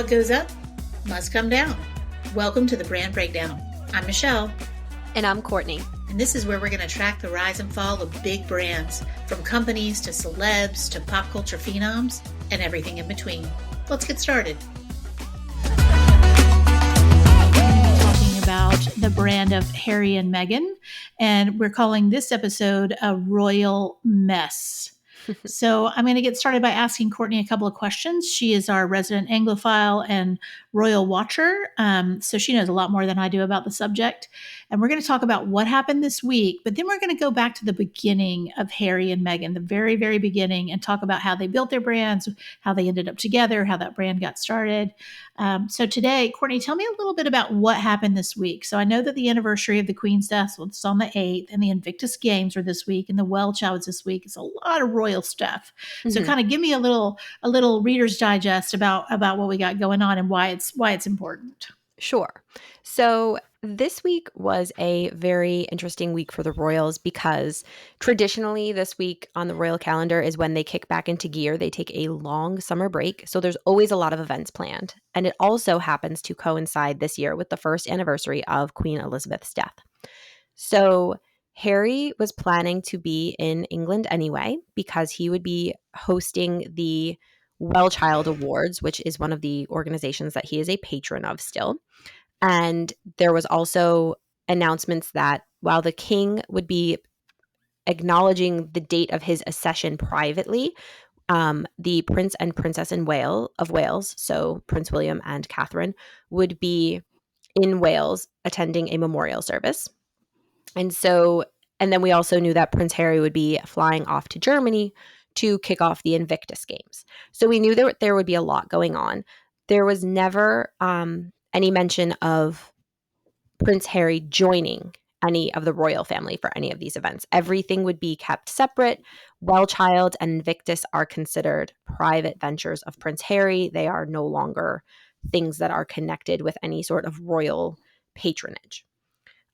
What goes up must come down. Welcome to the Brand Breakdown. I'm Michelle. And I'm Courtney. And this is where we're going to track the rise and fall of big brands, from companies to celebs to pop culture phenoms and everything in between. Let's get started. Talking about the brand of Harry and Meghan, and we're calling this episode a royal mess. So I'm going to get started by asking Courtney a couple of questions. She is our resident Anglophile and royal watcher, so she knows a lot more than I do about the subject. And we're going to talk about what happened this week, but then we're going to go back to the beginning of Harry and Meghan, the very, very beginning, and talk about how they built their brands, how they ended up together, how that brand got started. So today, Courtney, tell me a little bit about what happened this week. So I know that the anniversary of the Queen's death was on the 8th, and the Invictus Games were this week, and the Welsh was this week. It's a lot of royal stuff. So kind of give me a little Reader's Digest about what we got going on and why it's important. Sure. So this week was a very interesting week for the royals because traditionally this week on the royal calendar is when they kick back into gear. They take a long summer break. So there's always a lot of events planned. And it also happens to coincide this year with the first anniversary of Queen Elizabeth's death. So Harry was planning to be in England anyway because he would be hosting the Child Awards, which is one of the organizations that he is a patron of still. And there was also announcements that while the king would be acknowledging the date of his accession privately, the Prince and Princess of Wales, so Prince William and Catherine, would be in Wales attending a memorial service. And then we also knew that Prince Harry would be flying off to Germany to kick off the Invictus Games. So we knew there would be a lot going on. There was never any mention of Prince Harry joining any of the royal family for any of these events. Everything would be kept separate. Child and Invictus are considered private ventures of Prince Harry. They are no longer things that are connected with any sort of royal patronage.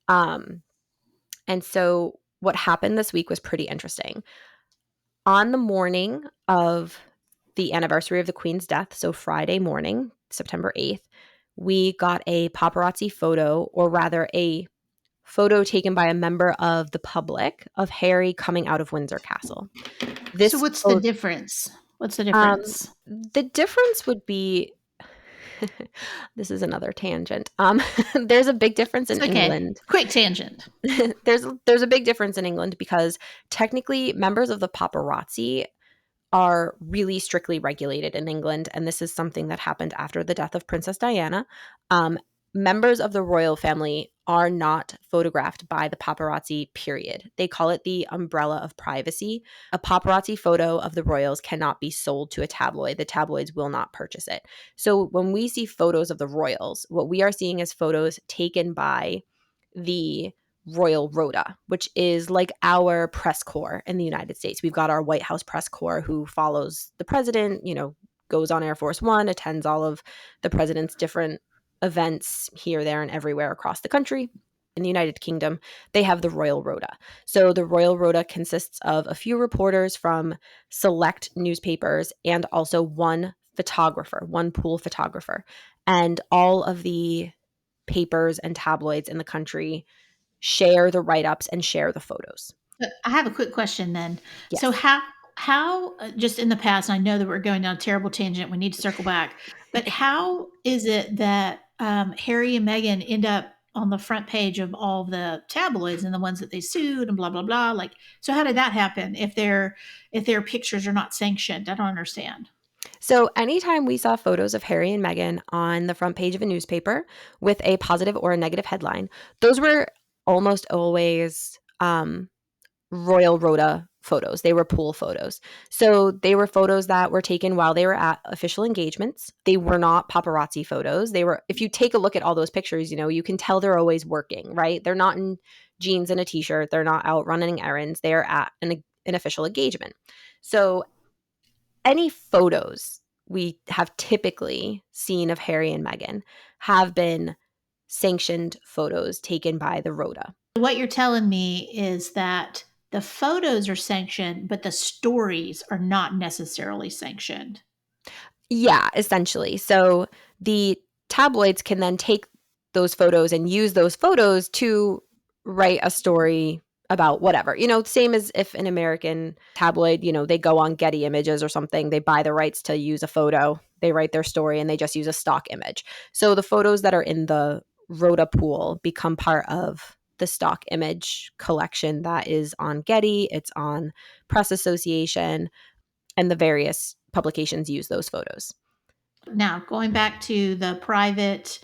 And so what happened this week was pretty interesting. On the morning of the anniversary of the Queen's death, so Friday morning, September 8th, we got a paparazzi photo, or rather a photo taken by a member of the public of Harry coming out of Windsor Castle. So what's the difference? What's the difference? The difference would be this is another tangent. There's a big difference in England. Quick tangent. There's a big difference in England because technically members of the paparazzi are really strictly regulated in England, and this is something that happened after the death of Princess Diana. Members of the royal family are not photographed by the paparazzi, period. They call it the umbrella of privacy. A paparazzi photo of the royals cannot be sold to a tabloid. The tabloids will not purchase it. So when we see photos of the royals, what we are seeing is photos taken by the Royal Rota, which is like our press corps in the United States. We've got our White House press corps who follows the president, goes on Air Force One, attends all of the president's different events here, there, and everywhere across the country. In the United Kingdom, they have the Royal Rota. So the Royal Rota consists of a few reporters from select newspapers and also one pool photographer. And all of the papers and tabloids in the country share the write-ups and share the photos. I have a quick question then. Yes. So how just in the past, and I know that we're going down a terrible tangent, we need to circle back, but how is it that Harry and Meghan end up on the front page of all the tabloids and the ones that they sued and blah, blah, blah? Like, so how did that happen if their pictures are not sanctioned? I don't understand. So anytime we saw photos of Harry and Meghan on the front page of a newspaper with a positive or a negative headline, those were almost always Royal Rota photos. They were pool photos. So they were photos that were taken while they were at official engagements. They were not paparazzi photos. They were, if you take a look at all those pictures, you can tell they're always working, right? They're not in jeans and a t-shirt. They're not out running errands. They're at an official engagement. So any photos we have typically seen of Harry and Meghan have been sanctioned photos taken by the Rota. What you're telling me is that the photos are sanctioned, but the stories are not necessarily sanctioned. Yeah, essentially. So the tabloids can then take those photos and use those photos to write a story about whatever. Same as if an American tabloid, they go on Getty Images or something, they buy the rights to use a photo, they write their story, and they just use a stock image. So the photos that are in the Rhoda pool become part of the stock image collection that is on Getty, it's on Press Association, and the various publications use those photos. Now, going back to the private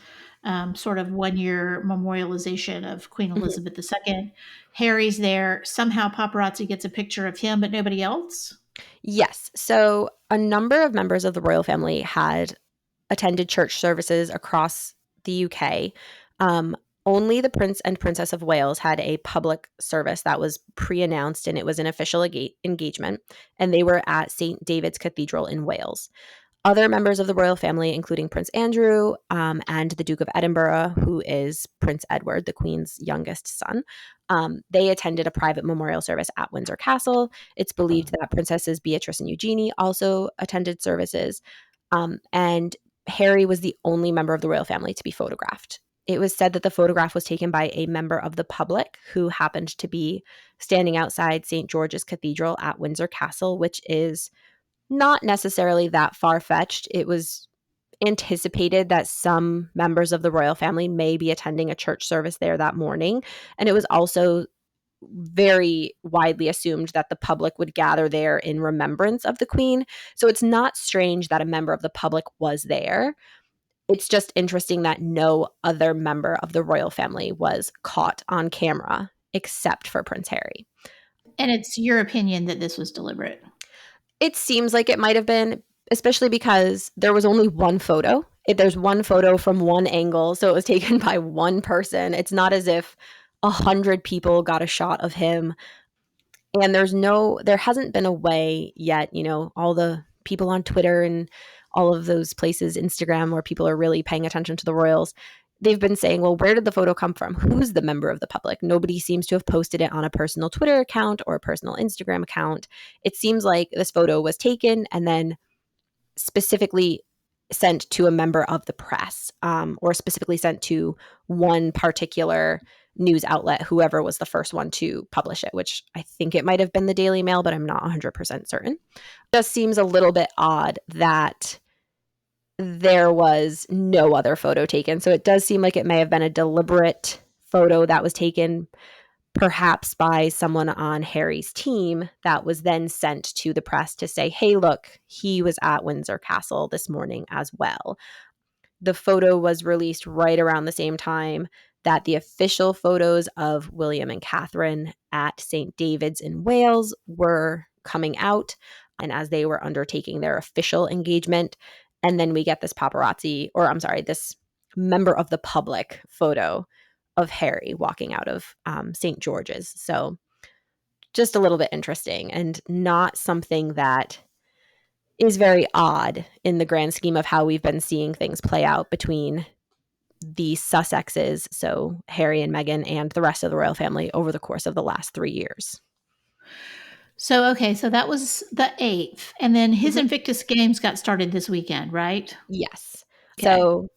sort of 1 year memorialization of Queen Mhm. Elizabeth II, Harry's there. Somehow paparazzi gets a picture of him, but nobody else. Yes. So a number of members of the royal family had attended church services across the UK. Um, Only the Prince and Princess of Wales had a public service that was pre announced, and it was an official engagement, and they were at St. David's Cathedral in Wales. Other members of the royal family, including Prince Andrew and the Duke of Edinburgh, who is Prince Edward, the Queen's youngest son, they attended a private memorial service at Windsor Castle. It's believed that Princesses Beatrice and Eugenie also attended services. And Harry was the only member of the royal family to be photographed. It was said that the photograph was taken by a member of the public who happened to be standing outside St. George's Cathedral at Windsor Castle, which is not necessarily that far-fetched. It was anticipated that some members of the royal family may be attending a church service there that morning. And it was also very widely assumed that the public would gather there in remembrance of the Queen. So it's not strange that a member of the public was there. It's just interesting that no other member of the royal family was caught on camera except for Prince Harry. And it's your opinion that this was deliberate. It seems like it might have been, especially because there was only one photo. There's one photo from one angle, so it was taken by one person. It's not as if 100 people got a shot of him. And there hasn't been a way yet, all the people on Twitter and all of those places, Instagram, where people are really paying attention to the royals, they've been saying, well, where did the photo come from? Who's the member of the public? Nobody seems to have posted it on a personal Twitter account or a personal Instagram account. It seems like this photo was taken and then specifically sent to a member of the press, or specifically sent to one particular news outlet, whoever was the first one to publish it, which I think it might have been the Daily Mail, but I'm not 100% certain. It just seems a little bit odd that there was no other photo taken. So it does seem like it may have been a deliberate photo that was taken perhaps by someone on Harry's team that was then sent to the press to say, hey, look, he was at Windsor Castle this morning as well. The photo was released right around the same time that the official photos of William and Catherine at St. David's in Wales were coming out, and as they were undertaking their official engagement. And then we get this this member of the public photo of Harry walking out of St. George's. So just a little bit interesting and not something that is very odd in the grand scheme of how we've been seeing things play out between the Sussexes, so Harry and Meghan, and the rest of the royal family over the course of the last 3 years. So, okay, so that was the 8th. And then his Mhm. Invictus Games got started this weekend, right? Yes. Okay. So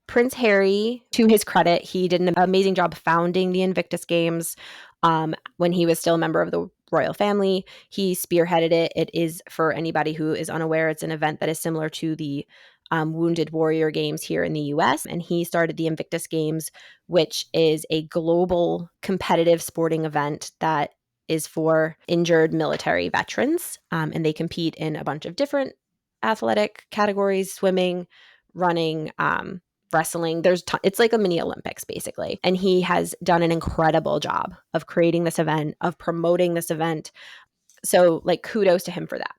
Prince Harry, to his credit, he did an amazing job founding the Invictus Games when he was still a member of the royal family. He spearheaded it. It is, for anybody who is unaware, it's an event that is similar to the Wounded Warrior Games here in the US. And he started the Invictus Games, which is a global competitive sporting event that is for injured military veterans. And they compete in a bunch of different athletic categories: swimming, running, wrestling. It's like a mini Olympics basically. And he has done an incredible job of creating this event, of promoting this event. So like kudos to him for that.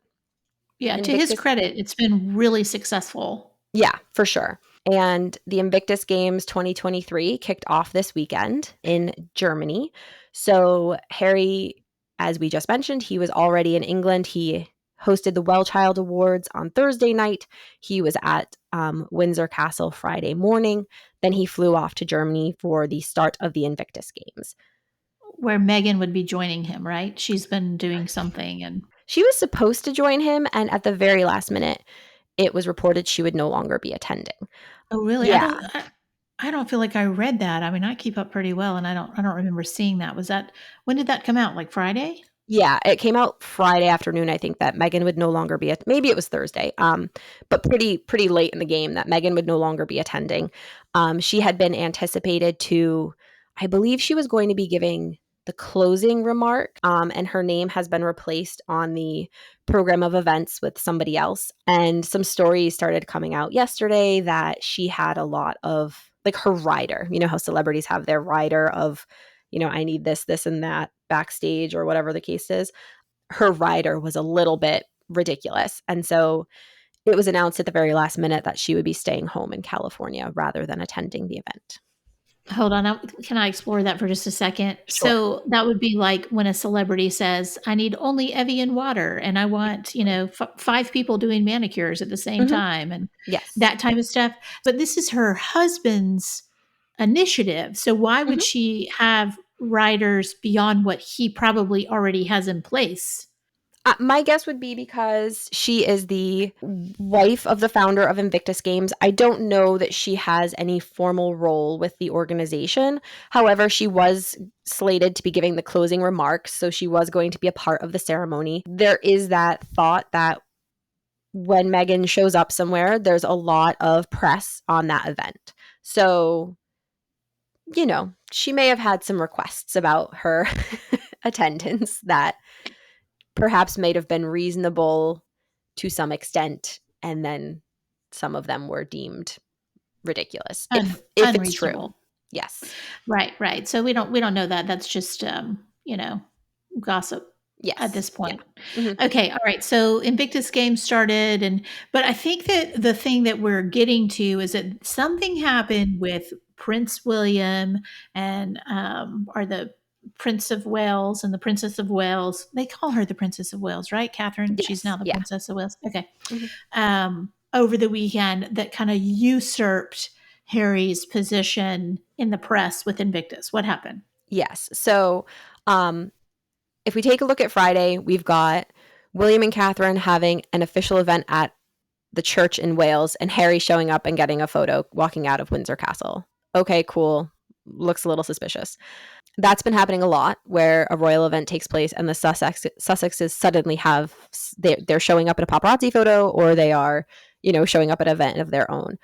Yeah, to his Invictus, credit, it's been really successful. yeah, for sure. And the Invictus Games 2023 kicked off this weekend in Germany. So Harry, as we just mentioned, he was already in England. He hosted the Well Child Awards on Thursday night. He was at Windsor Castle Friday morning. Then he flew off to Germany for the start of the Invictus Games. Where Meghan would be joining him, right? She's been doing something and She was supposed to join him, and at the very last minute, it was reported she would no longer be attending. Oh, really? Yeah. I don't feel like I read that. I mean, I keep up pretty well, and I don't remember seeing that. Was that when did that come out? Like Friday? Yeah, it came out Friday afternoon, I think, that Meghan would no longer be at maybe it was Thursday, but pretty late in the game that Meghan would no longer be attending. She had been anticipated to, I believe she was going to be giving the closing remark, and her name has been replaced on the program of events with somebody else. And some stories started coming out yesterday that she had a lot of, like, her rider. You know how celebrities have their rider of, I need this, this, and that backstage or whatever the case is. Her rider was a little bit ridiculous. And so it was announced at the very last minute that she would be staying home in California rather than attending the event. Hold on, can I explore that for just a second? Sure. So, that would be like when a celebrity says, "I need only Evian water, and I want, 5 people doing manicures at the same Hmm. time," and Yes. that type of stuff. But this is her husband's initiative, so why would Hmm. she have riders beyond what he probably already has in place? My guess would be because she is the wife of the founder of Invictus Games. I don't know that she has any formal role with the organization. However, she was slated to be giving the closing remarks, so she was going to be a part of the ceremony. There is that thought that when Meghan shows up somewhere, there's a lot of press on that event. So, she may have had some requests about her attendance that perhaps might have been reasonable to some extent, and then some of them were deemed ridiculous. If it's true. Unreasonable. Yes. Right, right. So we don't know that. That's just, gossip at Yes. this Yeah. point. Mhm. Okay, all right. So Invictus Games started, but I think that the thing that we're getting to is that something happened with Prince William and or the Prince of Wales and the Princess of Wales. They call her the Princess of Wales, right? Catherine. She's Yes. now the Yeah. Princess of Wales. Okay. Mhm. Over the weekend that kind of usurped Harry's position in the press with Invictus. What happened? Yes. So, um, if we take a look at Friday, we've got William and Catherine having an official event at the church in Wales and Harry showing up and getting a photo walking out of Windsor Castle. Okay, cool. Looks a little suspicious. That's been happening a lot where a royal event takes place and the Sussexes suddenly have they're showing up in a paparazzi photo, or they are, showing up at an event of their own.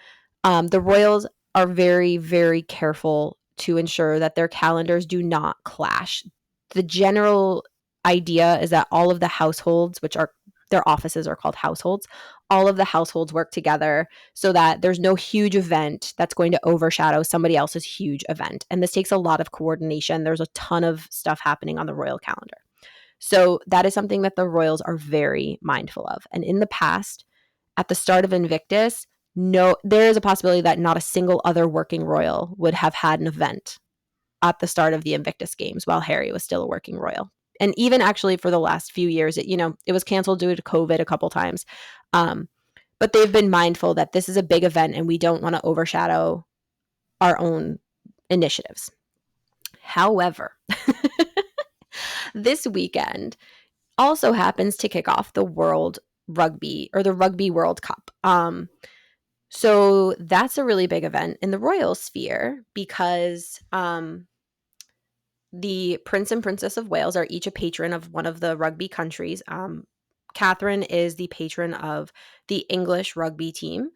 The royals are very, very careful to ensure that their calendars do not clash. The general idea is that all of the households, which are their offices are called households, all of the households work together so that there's no huge event that's going to overshadow somebody else's huge event. And this takes a lot of coordination. There's a ton of stuff happening on the royal calendar. So that is something that the royals are very mindful of. And in the past, at the start of Invictus, no, there is a possibility that not a single other working royal would have had an event at the start of the Invictus Games while Harry was still a working royal. And even actually for the last few years, it was canceled due to COVID a couple times. Um, but they've been mindful that this is a big event and we don't want to overshadow our own initiatives. However, this weekend also happens to kick off the World Rugby or the Rugby World Cup. So that's a really big event in the royal sphere because the Prince and Princess of Wales are each a patron of one of the rugby countries. Catherine is the patron of the English rugby team.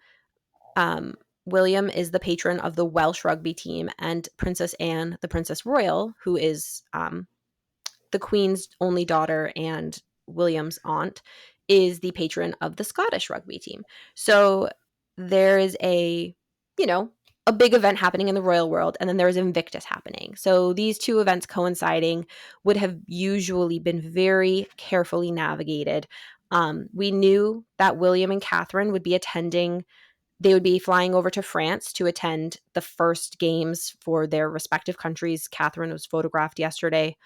Um, William is the patron of the Welsh rugby team, and Princess Anne, the Princess Royal, who is the Queen's only daughter and William's aunt, is the patron of the Scottish rugby team. So there is a big event happening in the royal world, and then there is Invictus happening. So these two events coinciding would have usually been very carefully navigated. We knew that William and Catherine would be attending. They would be flying over to France to attend the first games for their respective countries. Catherine was photographed yesterday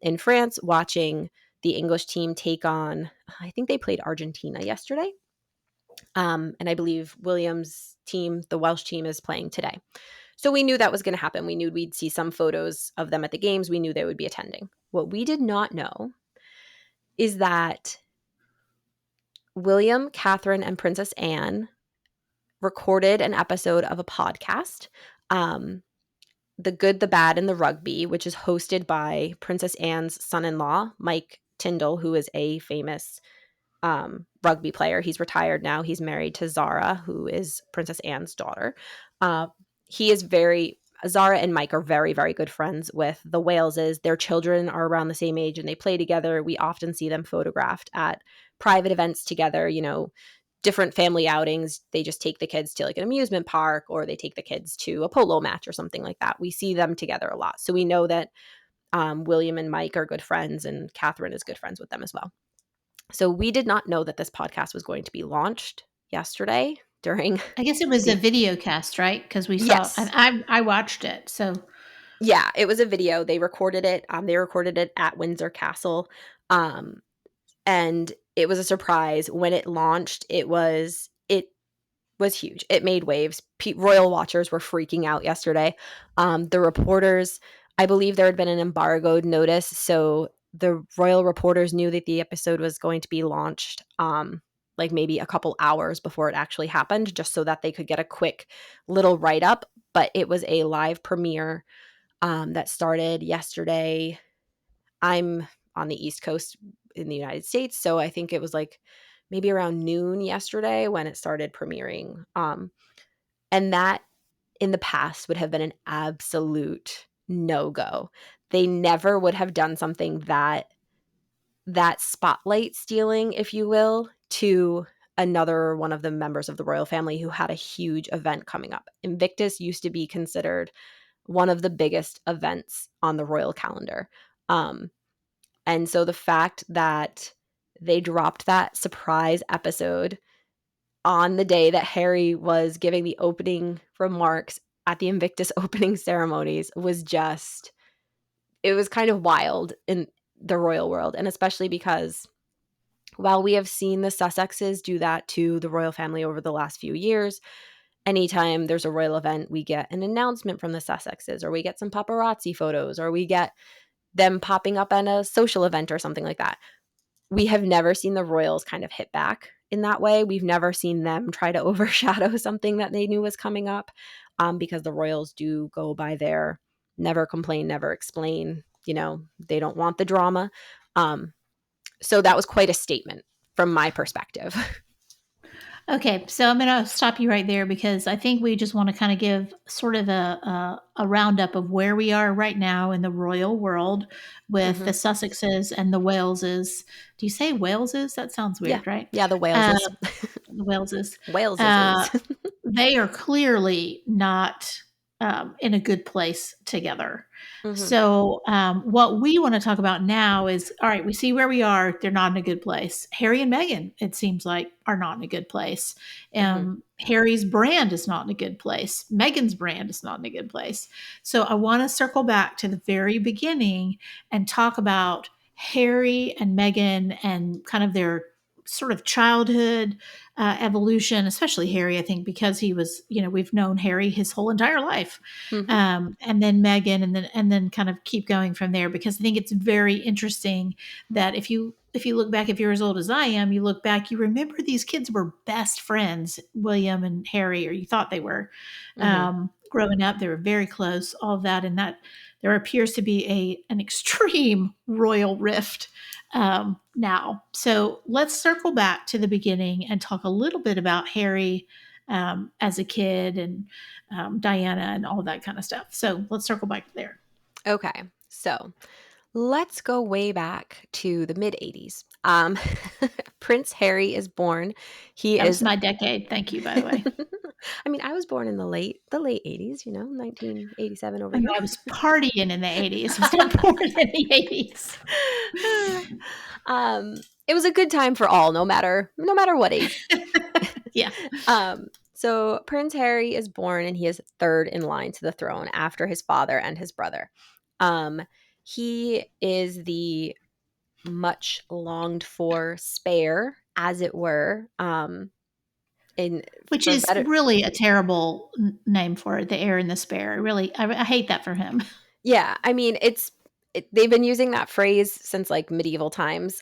in France watching the English team take on, I think they played Argentina yesterday. And I believe William's team, the Welsh team, is playing today. So we knew that was going to happen. We knew we'd see some photos of them at the games. We knew they would be attending. What we did not know is that William, Catherine, and Princess Anne recorded an episode of a podcast, um, The Good, the Bad, and the Rugby, which is hosted by Princess Anne's son-in-law, Mike Tyndall, who is a famous rugby player. He's retired now. He's married to Zara, who is Princess Anne's daughter. Uh, he is very Zara and Mike are very, very good friends with the Waleses. Their children are around the same age and they play together. We often see them photographed at private events together, different family outings. They just take the kids to like an amusement park, or they take the kids to a polo match or something like that. We see them together a lot. So we know that William and Mike are good friends, and Catherine is good friends with them as well. So we did not know that this podcast was going to be launched yesterday during I guess it was a the video cast, right? Because we saw, and Yes. I watched it. So Yeah, it was a video. They recorded it. They recorded it at Windsor Castle. Um, and it was a surprise when it launched. It was huge. It made waves. Royal watchers were freaking out yesterday. The reporters, I believe there had been an embargoed notice, so the royal reporters knew that the episode was going to be launched like maybe a couple hours before it actually happened, just so that they could get a quick little write-up. But it was a live premiere that started yesterday. I'm on the East Coast in the United States, so I think it was like maybe around noon yesterday when it started premiering. And that in the past would have been an absolute no-go. They never would have done something that spotlight stealing, if you will, to another one of the members of the royal family who had a huge event coming up. Invictus used to be considered one of the biggest events on the royal calendar. And so the fact that they dropped that surprise episode on the day that Harry was giving the opening remarks at the Invictus opening ceremonies it was kind of wild in the royal world. And especially because while we have seen the Sussexes do that to the royal family over the last few years, anytime there's a royal event, we get an announcement from the Sussexes, or we get some paparazzi photos, or we get them popping up at a social event or something like that. We have never seen the royals kind of hit back in that way. We've never seen them try to overshadow something that they knew was coming up, because the royals do go by their never complain, never explain. They don't want the drama. So that was quite a statement from my perspective. okay, so I'm going to stop you right there because I think we just want to kind of give sort of a roundup of where we are right now in the royal world with the Hmm. Sussexes and the Waleses. Do you say Waleses? That sounds Yeah. weird, right? Yeah, the Uh, Waleses. the Waleses. Waleses Uh, is. they are clearly not in a good place together. Hmm. So, what we want to talk about now is all right, we see where we are. They're not in a good place. Harry and Meghan, it seems like, are not in a good place. Hmm. Harry's brand is not in a good place. Meghan's brand is not in a good place. So, I want to circle back to the very beginning and talk about Harry and Meghan and kind of their sort of childhood evolution, especially Harry, I think, because he was, we've known Harry his whole entire life, Hmm. and then Meghan, and then kind of keep going from there. Because I think it's very interesting that if you look back, if you're as old as I am, you look back, you remember these kids were best friends, William and Harry, or you thought they were. Hmm. Growing up, they were very close. All of that, and that there appears to be an extreme royal rift now. So let's circle back to the beginning and talk a little bit about Harry as a kid and Diana and all that kind of stuff. So let's circle back there. Okay. So let's go way back to the mid 80s. Prince Harry is born. He That was is my decade. Thank you, by the way. I mean, I was born in the late 80s, 1987 over I know here. I was partying in the 80s. I was not born in the 80s. It was a good time for all, no matter what age. Yeah. So Prince Harry is born, and he is third in line to the throne after his father and his brother. He is the much longed for spare, as it were. In Which for is better, really a terrible name for it, the heir and the spare. Really, I hate that for him. yeah. I mean, they've been using that phrase since like medieval times.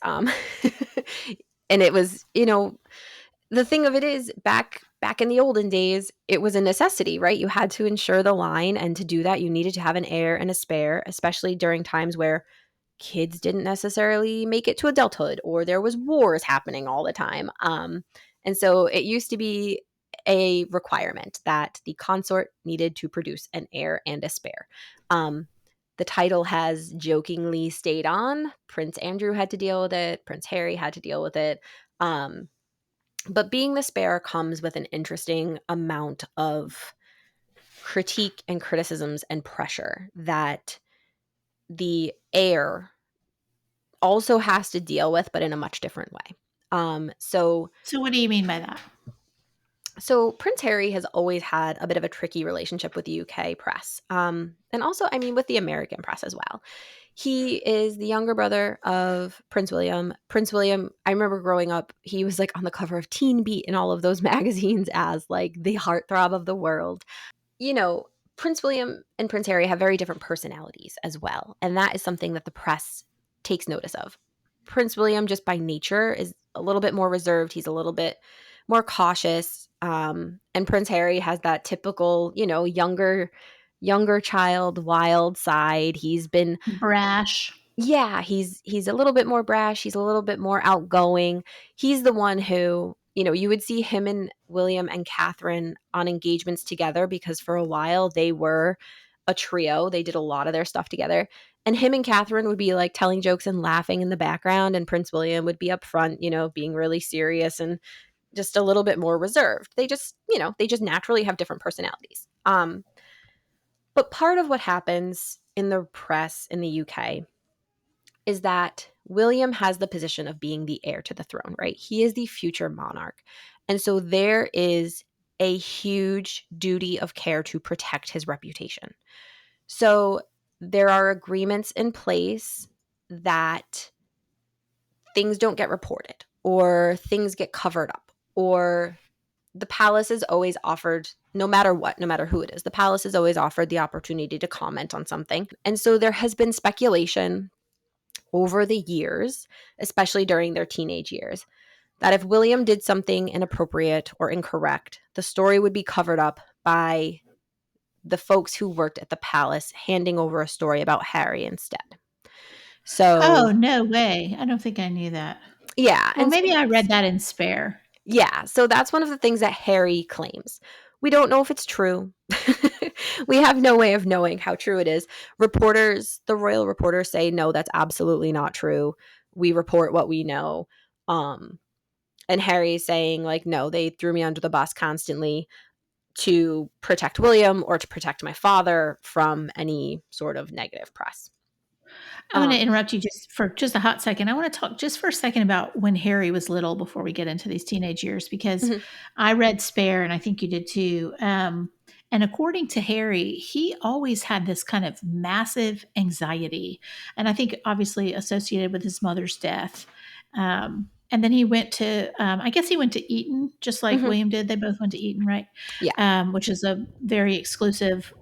And it was, the thing of it is back in the olden days, it was a necessity, right? You had to ensure the line, and to do that, you needed to have an heir and a spare, especially during times where kids didn't necessarily make it to adulthood or there was wars happening all the time. And so it used to be a requirement that the consort needed to produce an heir and a spare. Um, the title has jokingly stayed on. Prince Andrew had to deal with it. Prince Harry had to deal with it. Um, but being the spare comes with an interesting amount of critique and criticisms and pressure that the heir also has to deal with, but in a much different way. Um, so So what do you mean by that? so Prince Harry has always had a bit of a tricky relationship with the UK press, and also, I mean, with the American press as well. He is the younger brother of Prince William. Prince William, I remember growing up, he was like on the cover of Teen Beat and all of those magazines as like the heartthrob of the world. You know, Prince William and Prince Harry have very different personalities as well. And that is something that the press takes notice of. Prince William, just by nature, is a little bit more reserved. He's a little bit more cautious. And Prince Harry has that typical, younger child, wild side. He's been Brash. Yeah, he's a little bit more brash, he's a little bit more outgoing. He's the one who, you would see him and William and Catherine on engagements together because for a while they were a trio. They did a lot of their stuff together. And him and Catherine would be like telling jokes and laughing in the background, and Prince William would be up front, being really serious and just a little bit more reserved. They just naturally have different personalities. But part of what happens in the press in the UK is that William has the position of being the heir to the throne, right? He is the future monarch. And so there is a huge duty of care to protect his reputation. So there are agreements in place that things don't get reported or things get covered up, or the palace is always offered, no matter what, no matter who it is, the palace is always offered the opportunity to comment on something. And so there has been speculation over the years, especially during their teenage years, that if William did something inappropriate or incorrect, the story would be covered up by the folks who worked at the palace handing over a story about Harry instead. Oh, So, no way. I don't think I knew that. yeah. Well, And so maybe I read that in Spare. Yeah, so that's one of the things that Harry claims. We don't know if it's true. We have no way of knowing how true it is. The royal reporters say, no, that's absolutely not true. We report what we know. Um, and Harry's saying, like, no, they threw me under the bus constantly to protect William or to protect my father from any sort of negative press. I'm going to Um, interrupt you just for just a hot second. I want to talk just for a second about when Harry was little before we get into these teenage years, because mhm, I read Spare and I think you did too. And according to Harry, he always had this kind of massive anxiety. And I think obviously associated with his mother's death. And then he went to, I guess he went to Eton, just like mhm, William did. They both went to Eton, right? yeah. Which is a very exclusive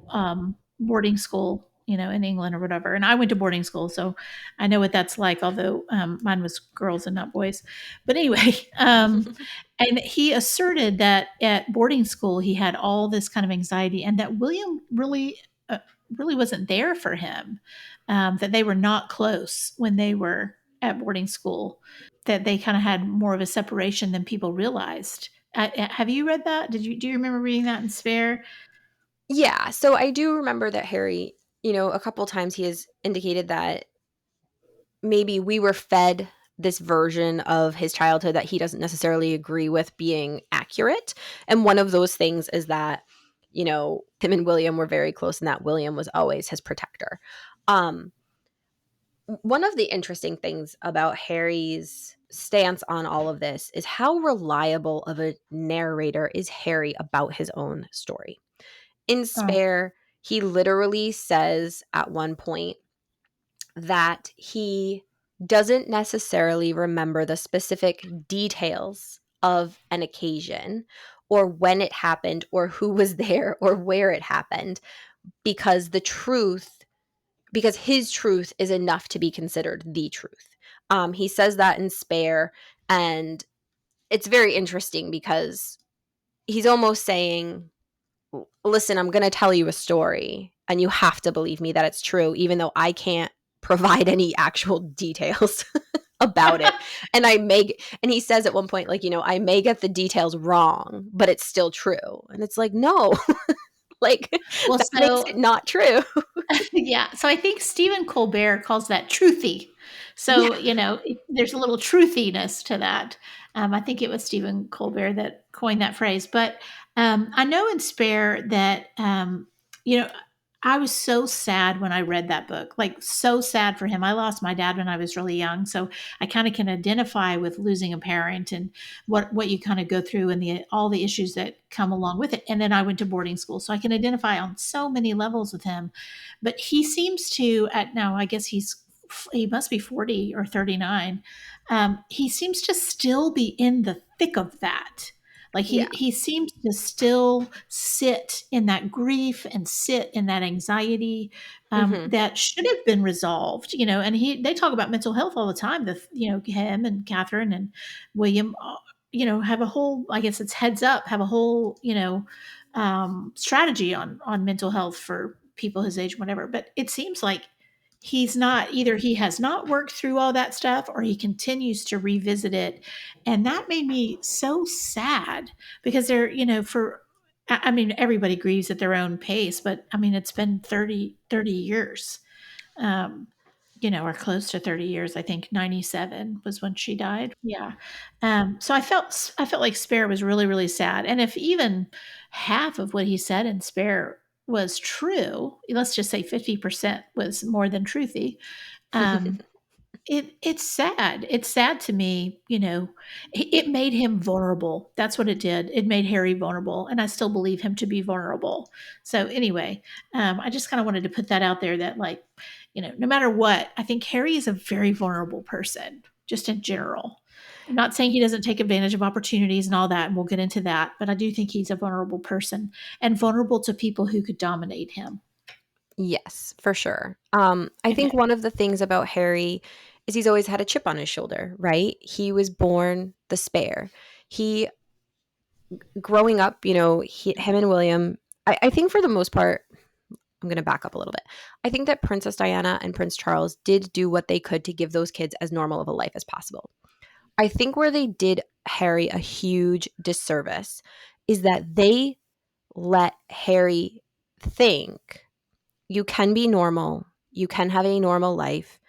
boarding school, in England or whatever. And I went to boarding school, so I know what that's like, although mine was girls and not boys. But anyway, and he asserted that at boarding school he had all this kind of anxiety, and that William really wasn't there for him. That they were not close when they were at boarding school. That they kind of had more of a separation than people realized. Have you read that? Do you remember reading that in Spare? Yeah, so I do remember that Harry, a couple times he has indicated that maybe we were fed this version of his childhood that he doesn't necessarily agree with being accurate. And one of those things is that, him and William were very close and that William was always his protector. Um, One of the interesting things about Harry's stance on all of this is how reliable of a narrator is Harry about his own story. In Oh, Spare, he literally says at one point that he doesn't necessarily remember the specific details of an occasion or when it happened or who was there or where it happened, because because his truth is enough to be considered the truth. He says that in Spare, and it's very interesting because he's almost saying, listen, I'm going to tell you a story and you have to believe me that it's true, even though I can't provide any actual details about it. And he says at one point, like, I may get the details wrong, but it's still true. And it's like, no, like Well, that makes so it not true. yeah. So I think Stephen Colbert calls that truthy. So, Yeah. there's a little truthiness to that. I think it was Stephen Colbert that coined that phrase. But I know in Spare that, you know, I was so sad when I read that book, like so sad for him. I lost my dad when I was really young. So I kind of can identify with losing a parent and what you kind of go through and all the issues that come along with it. And then I went to boarding school. So I can identify on so many levels with him. But he seems to at now I guess he must be 40 or 39. He seems to still be in the thick of that. Like Yeah. he seems to still sit in that grief and sit in that anxiety, Hmm. that should have been resolved. And they talk about mental health all the time. Him and Catherine and William, have a whole, I guess it's Heads Up, have a whole, strategy on mental health for people his age, whatever. But it seems like he has not worked through all that stuff or he continues to revisit it. And that made me so sad because for I mean, everybody grieves at their own pace, but I mean, it's been 30 years, um, or close to 30 years. I think 97 was when she died. Yeah. So I felt like Spare was really, really sad. And if even half of what he said in Spare was true, let's just say 50% was more than truthy. Um, it's sad. It's sad to me, it made him vulnerable. That's what it did. It made Harry vulnerable, and I still believe him to be vulnerable. So anyway, I just kind of wanted to put that out there that, like, no matter what, I think Harry is a very vulnerable person, just in general. I'm not saying he doesn't take advantage of opportunities and all that, and we'll get into that, but I do think he's a vulnerable person and vulnerable to people who could dominate him. Yes, for sure. I think Okay. one of the things about Harry is he's always had a chip on his shoulder, right? He was born the Spare. He growing up, him and William, I think for the most part, I'm going to back up a little bit. I think that Princess Diana and Prince Charles did do what they could to give those kids as normal of a life as possible. I think where they did Harry a huge disservice is that they let Harry think you can be normal, you can have a normal life,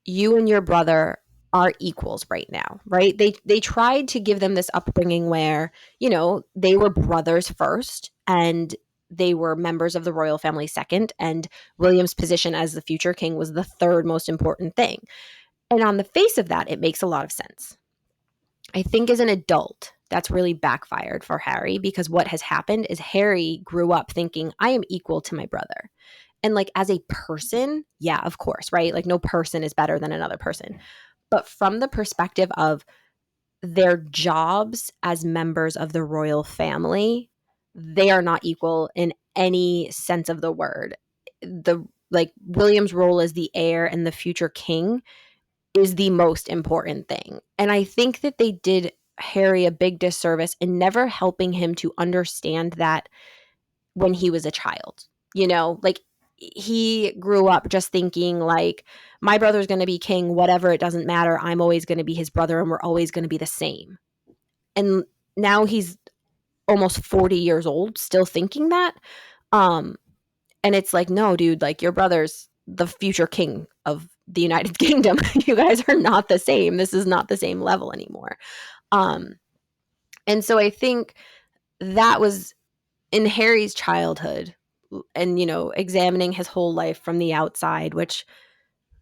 you and your brother are equals right now, right? They tried to give them this upbringing where, they were brothers first and they were members of the royal family second, and William's position as the future king was the third most important thing. And on the face of that, it makes a lot of sense. I think as an adult, that's really backfired for Harry because what has happened is Harry grew up thinking, I am equal to my brother. And like as a person, yeah, of course, right? Like no person is better than another person. But from the perspective of their jobs as members of the royal family, they are not equal in any sense of the word. The like William's role as the heir and the future king is the most important thing. And I think that they did Harry a big disservice in never helping him to understand that when he was a child. Like he grew up just thinking like my brother's going to be king, whatever, it doesn't matter. I'm always going to be his brother and we're always going to be the same. And now he's almost 40 years old still thinking that. Um and it's like, no, dude, like your brother's the future king of the United Kingdom. You guys are not the same. This is not the same level anymore. Um and so I think that was in Harry's childhood and, examining his whole life from the outside, which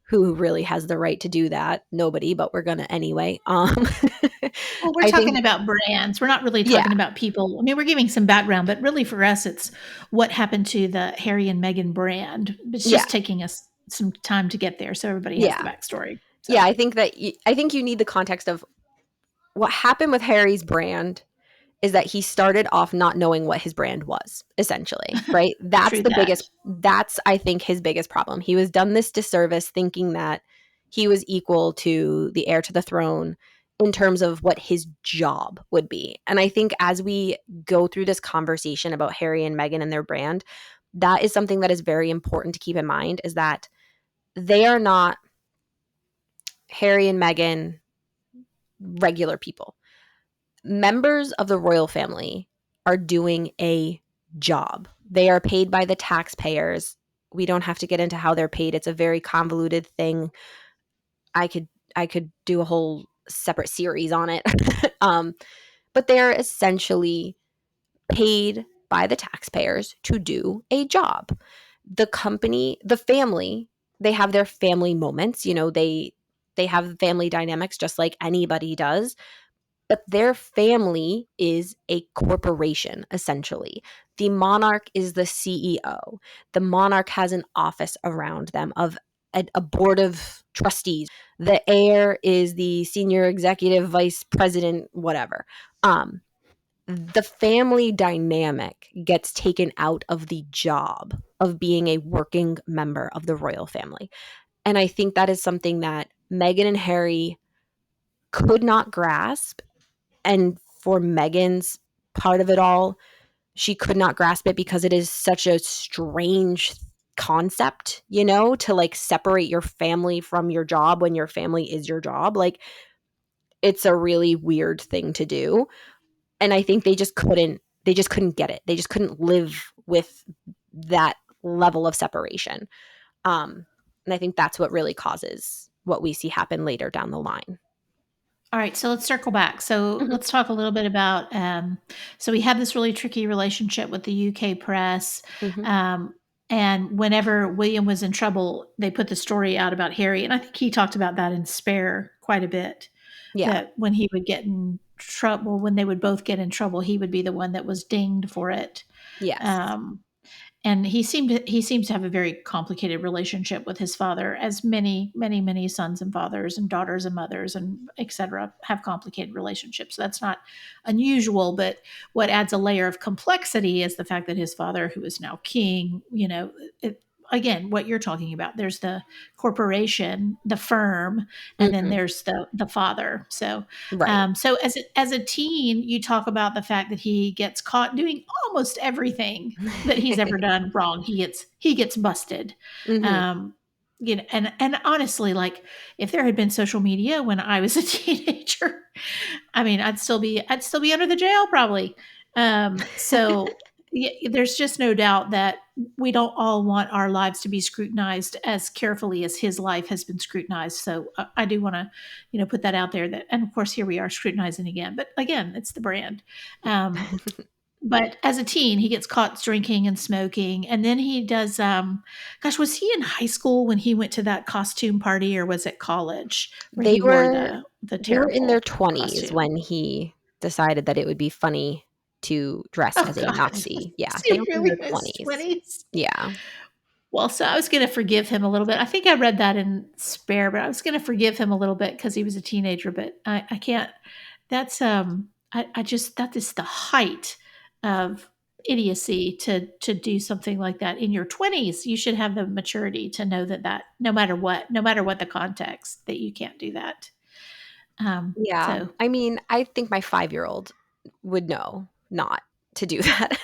who really has the right to do that? Nobody, but we're going to anyway. Well, we're I talking think, about brands. We're not really yeah, talking about people. I mean, we're giving some background, but really for us, it's what happened to the Harry and Meghan brand. It's yeah, just taking us some time to get there, so everybody has the yeah, backstory. yeah. So I think you need the context of what happened with Harry's brand is that he started off not knowing what his brand was, essentially, right? true that. That's, I think, his biggest problem. He was done this disservice thinking that he was equal to the heir to the throne in terms of what his job would be. And I think as we go through this conversation about Harry and Meghan and their brand, that is something that is very important to keep in mind, is that they are not Harry and Meghan regular people. Members of the royal family are doing a job. They are paid by the taxpayers. We don't have to get into how they're paid. It's a very convoluted thing. I could I could do a whole separate series on it. um, but they're essentially paid by the taxpayers to do a job. The company, the family, they have their family moments. They have family dynamics just like anybody does, but their family is a corporation, essentially. The monarch is the CEO. The monarch has an office around them of a board of trustees. The heir is the senior executive vice president, whatever. The family dynamic gets taken out of the job of being a working member of the royal family. And I think that is something that Meghan and Harry could not grasp. And for Meghan's part of it all, she could not grasp it because it is such a strange concept, to like separate your family from your job when your family is your job. Like, it's a really weird thing to do. And I think they just couldn't get it. They just couldn't live with that level of separation. And I think that's what really causes what we see happen later down the line. All right, so let's circle back. So Mhm. let's talk a little bit about. So we had this really tricky relationship with the UK press, Mhm. um, and whenever William was in trouble, they put the story out about Harry, and I think he talked about that in Spare quite a bit. Yeah. That when he would get in trouble, when they would both get in trouble, he would be the one that was dinged for it. Yes. Um, and he seems to have a very complicated relationship with his father, as many sons and fathers and daughters and mothers and etc. have complicated relationships. So that's not unusual, but what adds a layer of complexity is the fact that his father, who is now king, again, what you're talking about, there's the corporation, the firm, and then Mhm. there's the father. So Right. so as a teen, you talk about the fact that he gets caught doing almost everything that he's ever done wrong. He gets busted. Mhm. Um, and honestly, like, if there had been social media when I was a teenager, I mean, I'd still be under the jail probably. So there's just no doubt that we don't all want our lives to be scrutinized as carefully as his life has been scrutinized. So I do want to, put that out there. That, and of course, here we are scrutinizing again. But again, it's the brand. Um, but as a teen, he gets caught drinking and smoking, and then he does. Gosh, was he in high school when he went to that costume party, or was it college where They he wore were the they were in their terrible 20s costume? when he decided that it would be funny to dress Oh as a God, Nazi. Yeah, is they he were in really their in his 20s. 20s? Yeah. Well, so I was going to forgive him a little bit. I think I read that in Spare, but I was going to forgive him a little bit because he was a teenager. But I can't. That's I just that is the height of idiocy to do something like that in your 20s. You should have the maturity to know that no matter what the context, that you can't do that. Yeah. So I mean, I think my 5-year-old would know not to do that.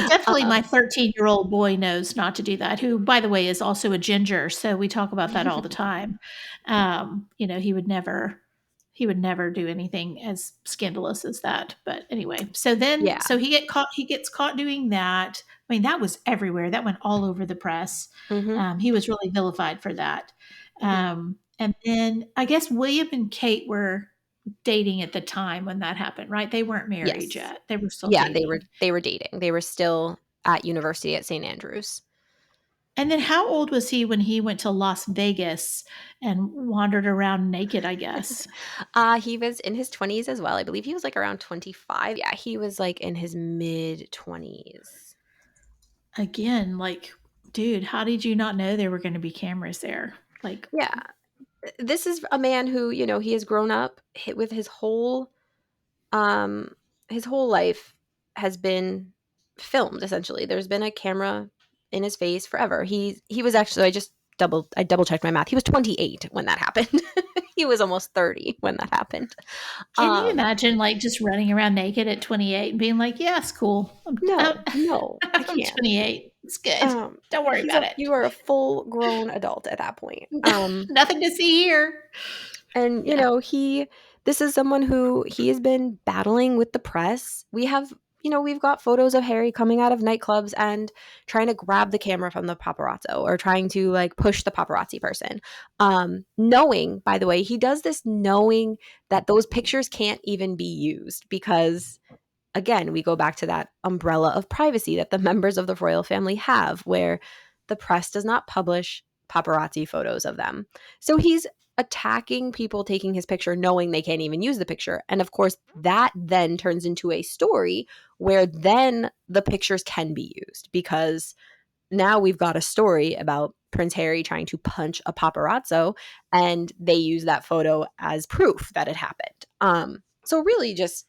definitely, Um, my 13-year-old boy knows not to do that, who, by the way, is also a ginger, so we talk about that all the time. He would never do anything as scandalous as that, but anyway, yeah. so he gets caught doing that. I mean, that was everywhere, that went all over the press. Mhm. He was really vilified for that. Mhm. And then I guess William and Kate were dating at the time when that happened, right? They weren't married Yes. yet, they were still Yeah, they were dating. they were dating. They were still at university at St. Andrews. And then how old was he when he went to Las Vegas and wandered around naked, I guess? He was in his 20s as well. I believe he was, like, around 25. Yeah, he was, like, in his mid-20s. Again, like, dude, how did you not know there were going to be cameras there? Like, Yeah. This is a man who, he has grown up with his whole life has been filmed, essentially. There's been a camera in his face forever. He was actually, I just I double checked my math. He was 28 when that happened. He was almost 30 when that happened. Can you Um, imagine like just running around naked at 28 and being like, "Yeah, it's cool. no, I I'm can't. 28. It's good. Don't worry about it. You are a full grown adult at that point. Nothing to see here." And Yeah. this is someone who he has been battling with the press. We've got photos of Harry coming out of nightclubs and trying to grab the camera from the paparazzo or trying to like push the paparazzi person. Knowing, by the way, he does this knowing that those pictures can't even be used because again, we go back to that umbrella of privacy that the members of the royal family have, where the press does not publish paparazzi photos of them. So he's attacking people taking his picture, knowing they can't even use the picture. And of course, that then turns into a story where then the pictures can be used because now we've got a story about Prince Harry trying to punch a paparazzo, and they use that photo as proof that it happened. So really just,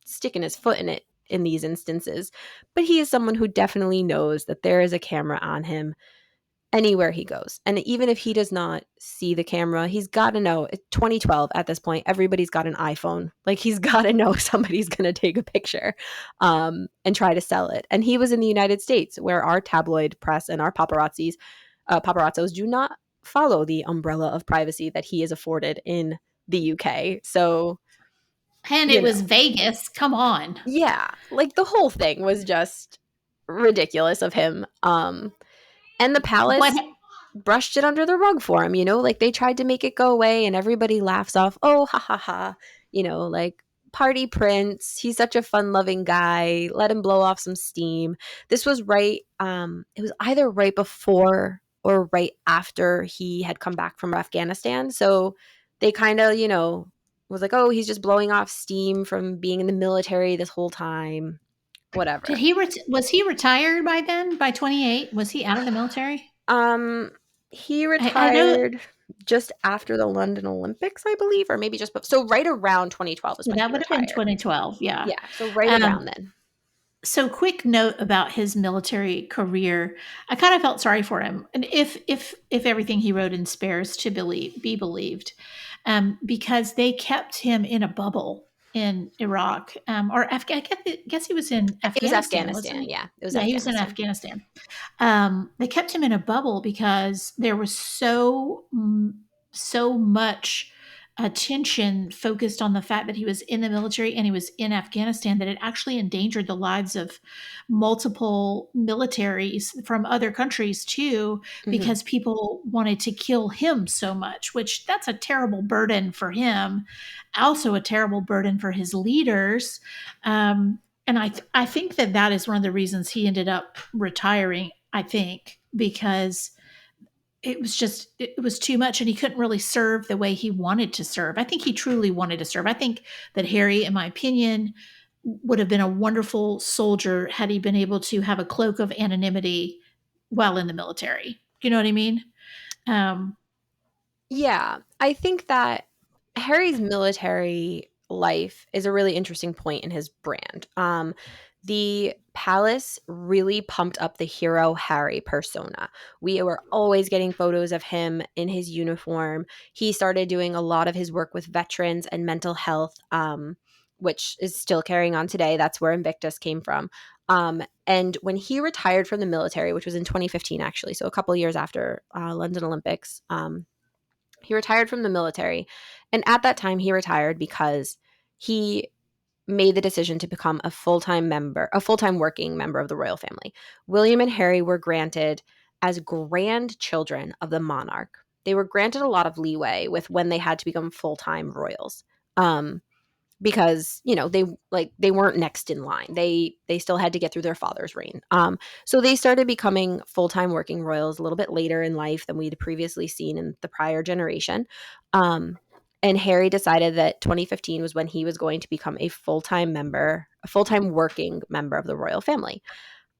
sticking his foot in it in these instances. But he is someone who definitely knows that there is a camera on him anywhere he goes. And even if he does not see the camera, he's got to know. It's 2012 at this point. Everybody's got an iPhone. Like he's got to know somebody's going to take a picture and try to sell it. And he was in the United States where our tabloid press and our paparazzos do not follow the umbrella of privacy that he is afforded in the UK. So, And it was Vegas. Come on. yeah, like the whole thing was just ridiculous of him. And the What palace brushed it under the rug for him, like they tried to make it go away and everybody laughs off, oh, ha ha ha, like party prince. He's such a fun loving guy. Let him blow off some steam. This was it was either right before or right after he had come back from Afghanistan. So they kind of, was like, oh, he's just blowing off steam from being in the military this whole time. did Whatever. was he retired by then? By 28? Was he out of the military? Um, he I know retired just after the London Olympics, I believe, or maybe so right around 2012 is when that he would have been retired. 2012. Yeah. Yeah, so right around Um, then. so quick note about his military career. I kind of felt sorry for him, and if everything he wrote in Spares to be believed, because they kept him in a bubble in Iraq, or I guess he was in It was Afghanistan, wasn't Afghanistan. he? Yeah, it was Yeah, he was in Afghanistan. Afghanistan. They kept him in a bubble because there was so much attention focused on the fact that he was in the military and he was in Afghanistan that it actually endangered the lives of multiple militaries from other countries too, Hmm. because people wanted to kill him so much, which that's a terrible burden for him, also a terrible burden for his leaders. And I think that is one of the reasons he ended up retiring. I think because it was too much and he couldn't really serve the way he wanted to serve. I think he truly wanted to serve. I think that Harry, in my opinion, would have been a wonderful soldier had he been able to have a cloak of anonymity while in the military. You know what I mean? Um, Yeah, I think that Harry's military life is a really interesting point in his brand. The palace really pumped up the hero Harry persona. We were always getting photos of him in his uniform. He started doing a lot of his work with veterans and mental health, which is still carrying on today. That's where Invictus came from. And when he retired from the military, which was in 2015, actually, so a couple years after London Olympics, he retired from the military. And at that time, he retired because he made the decision to become a full time working member of the royal family. William and Harry were granted as grandchildren of the monarch. They were granted a lot of leeway with when they had to become full time royals. Because they weren't next in line. They still had to get through their father's reign. So they started becoming full-time working royals a little bit later in life than we'd previously seen in the prior generation. And Harry decided that 2015 was when he was going to become a full-time working member of the royal family.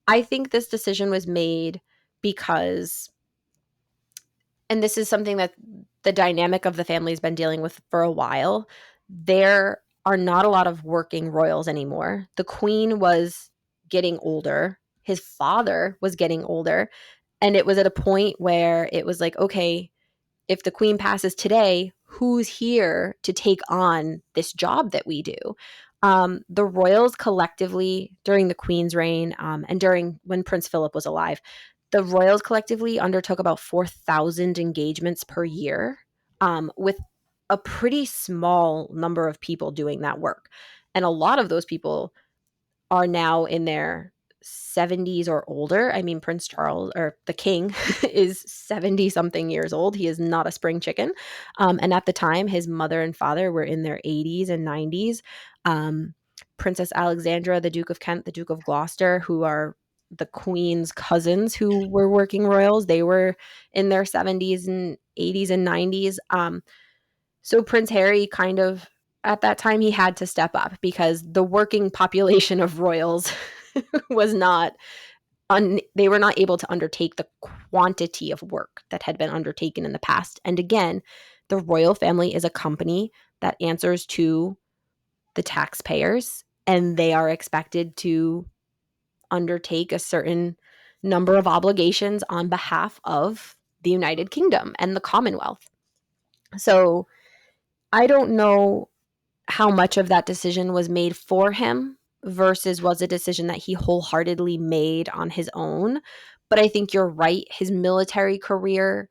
I think this decision was made because, and this is something that the dynamic of the family has been dealing with for a while, there are not a lot of working royals anymore. The queen was getting older. His father was getting older. And it was at a point where it was like, okay, if the queen passes today, who's here to take on this job that we do? The royals collectively during the queen's reign, and during when Prince Philip was alive, the royals collectively undertook about 4,000 engagements per year, with a pretty small number of people doing that work. And a lot of those people are now in their 70s or older. I mean, Prince Charles, or the king, is 70 something years old. He is not a spring chicken. And at the time, his mother and father were in their 80s and 90s. Um, Princess Alexandra, the Duke of Kent, the Duke of Gloucester, who are the queen's cousins who were working royals, they were in their 70s and 80s and 90s. So Prince Harry kind of, at that time, he had to step up because the working population of royals was not they were not able to undertake the quantity of work that had been undertaken in the past. And again, the royal family is a company that answers to the taxpayers, and they are expected to undertake a certain number of obligations on behalf of the United Kingdom and the Commonwealth. So I don't know how much of that decision was made for him versus was a decision that he wholeheartedly made on his own. But I think you're right. His military career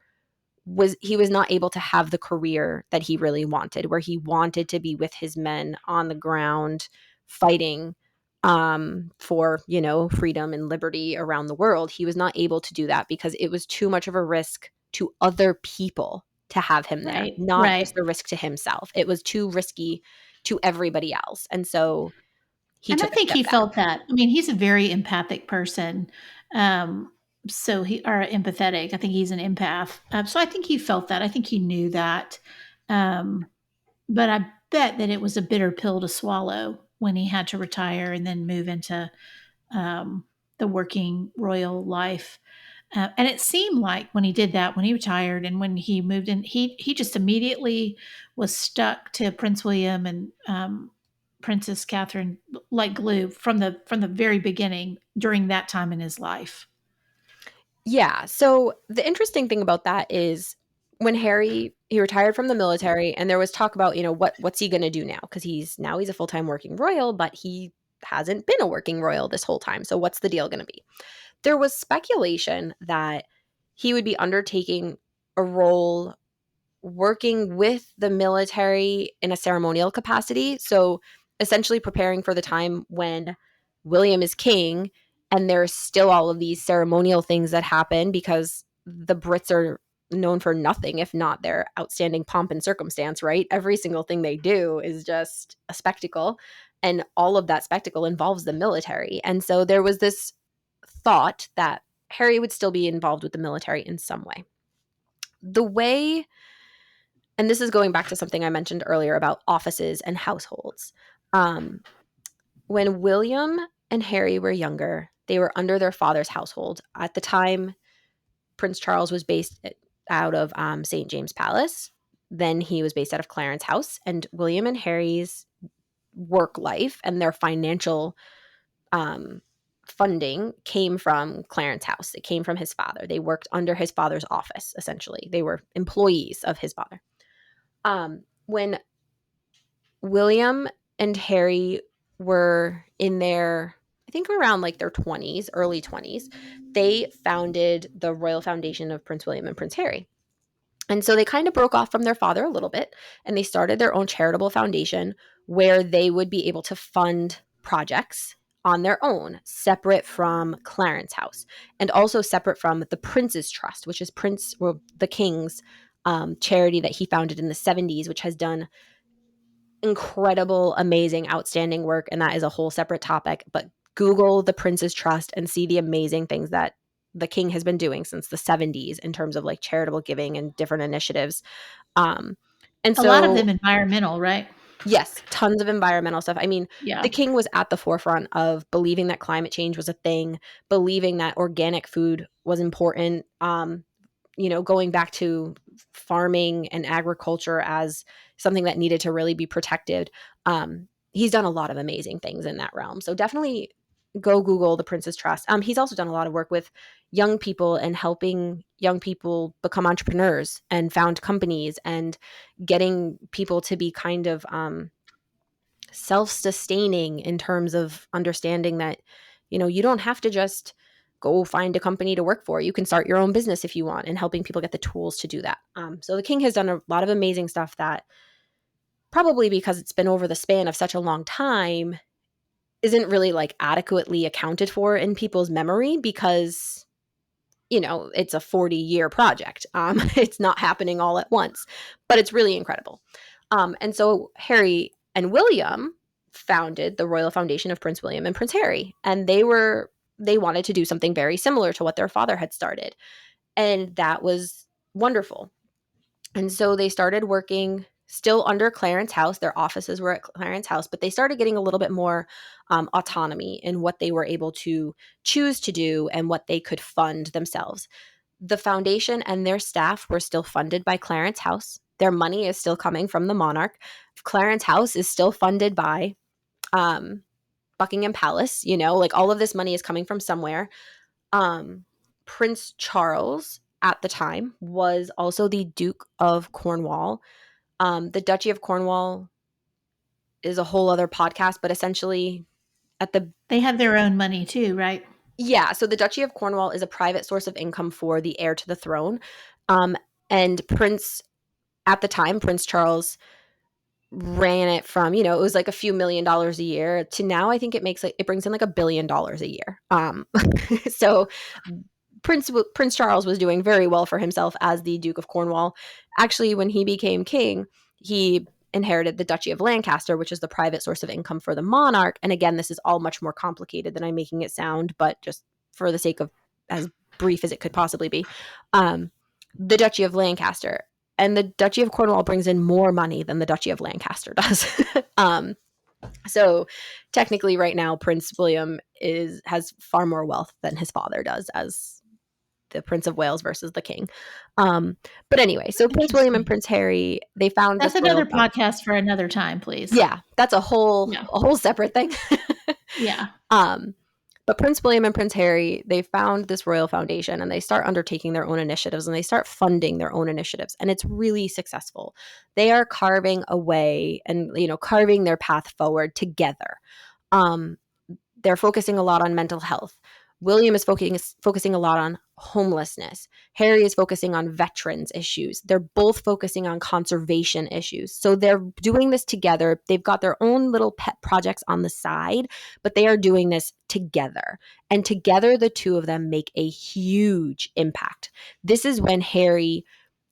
he was not able to have the career that he really wanted, where he wanted to be with his men on the ground fighting, for, freedom and liberty around the world. He was not able to do that because it was too much of a risk to other people to have him there, Right. not Right. just a risk to himself. It was too risky to everybody else. And so he And I took a think step he back. felt that. I mean, he's a very empathic person. Um, so he or empathetic. I think he's an empath. So I think he felt that. I think he knew that. Um, but I bet that it was a bitter pill to swallow when he had to retire and then move into the working royal life. And it seemed like when he did that, when he retired and when he moved in, he just immediately was stuck to Prince William and Princess Catherine like glue from the very beginning during that time in his life. Yeah. So the interesting thing about that is when he retired from the military, and there was talk about, what's he going to do now? Because he's a full-time working royal, but he hasn't been a working royal this whole time. So what's the deal going to be? There was speculation that he would be undertaking a role working with the military in a ceremonial capacity. So essentially preparing for the time when William is king and there's still all of these ceremonial things that happen because the Brits are known for nothing if not their outstanding pomp and circumstance, right? Every single thing they do is just a spectacle. And all of that spectacle involves the military. And so there was this thought that Harry would still be involved with the military in some way. The way and this is going back to something I mentioned earlier about offices and households. Um, when William and Harry were younger, they were under their father's household. At the time, Prince Charles was based out of St. James Palace. Then he was based out of Clarence House. And William and Harry's work life and their financial um, funding came from Clarence House. It came from his father. They worked under his father's office, essentially. They were employees of his father. When William and Harry were in their, I think around like their 20s, early 20s, they founded the Royal Foundation of Prince William and Prince Harry. And so they kind of broke off from their father a little bit and they started their own charitable foundation where they would be able to fund projects on their own, separate from Clarence House and also separate from the Prince's Trust, which is the King's charity that he founded in the 70s, which has done incredible, amazing, outstanding work. And that is a whole separate topic. But Google the Prince's Trust and see the amazing things that the king has been doing since the 70s in terms of like charitable giving and different initiatives. Um, and A lot of so, them environmental, right? yes, tons of environmental stuff. I mean, the Yeah. king was at the forefront of believing that climate change was a thing, believing that organic food was important. Going back to farming and agriculture as something that needed to really be protected. He's done a lot of amazing things in that realm. So definitely go Google the Prince's Trust. He's also done a lot of work with young people and helping young people become entrepreneurs and found companies and getting people to be kind of self-sustaining in terms of understanding that, you don't have to just go find a company to work for. You can start your own business if you want, and helping people get the tools to do that. So the king has done a lot of amazing stuff that, probably because it's been over the span of such a long time, isn't really like adequately accounted for in people's memory, because it's a 40-year project. It's not happening all at once, but it's really incredible. And so Harry and William founded the Royal Foundation of Prince William and Prince Harry, and they wanted to do something very similar to what their father had started, and that was wonderful. And so they started working still under Clarence House. Their offices were at Clarence House, but they started getting a little bit more autonomy in what they were able to choose to do and what they could fund themselves. The foundation and their staff were still funded by Clarence House. Their money is still coming from the monarch. Clarence House is still funded by Buckingham Palace. Like, all of this money is coming from somewhere. Prince Charles at the time was also the Duke of Cornwall. The Duchy of Cornwall is a whole other podcast, but essentially They have their own money too, right? so the Duchy of Cornwall is a private source of income for the heir to the throne. And at the time, Prince Charles ran it from, it was like a few $1,000,000 a year to now I think it brings in like $1 billion a year. So Prince Charles was doing very well for himself as the Duke of Cornwall. Actually, when he became king, he inherited the Duchy of Lancaster, which is the private source of income for the monarch. And again, this is all much more complicated than I'm making it sound, but just for the sake of as brief as it could possibly be, the Duchy of Lancaster. And the Duchy of Cornwall brings in more money than the Duchy of Lancaster does. So technically right now, Prince William has far more wealth than his father does as the Prince of Wales versus the king. But anyway, so Prince William and Prince Harry, they found That's this royal another podcast for another time, please. Yeah, that's a whole Yeah. separate thing. Yeah. But Prince William and Prince Harry, they found this royal foundation and they start undertaking their own initiatives and they start funding their own initiatives. And it's really successful. They are carving away and, carving their path forward together. They're focusing a lot on mental health. William is focusing a lot on homelessness. Harry is focusing on veterans issues. They're both focusing on conservation issues. So they're doing this together. They've got their own little pet projects on the side, but they are doing this together. And together, the two of them make a huge impact. This is when Harry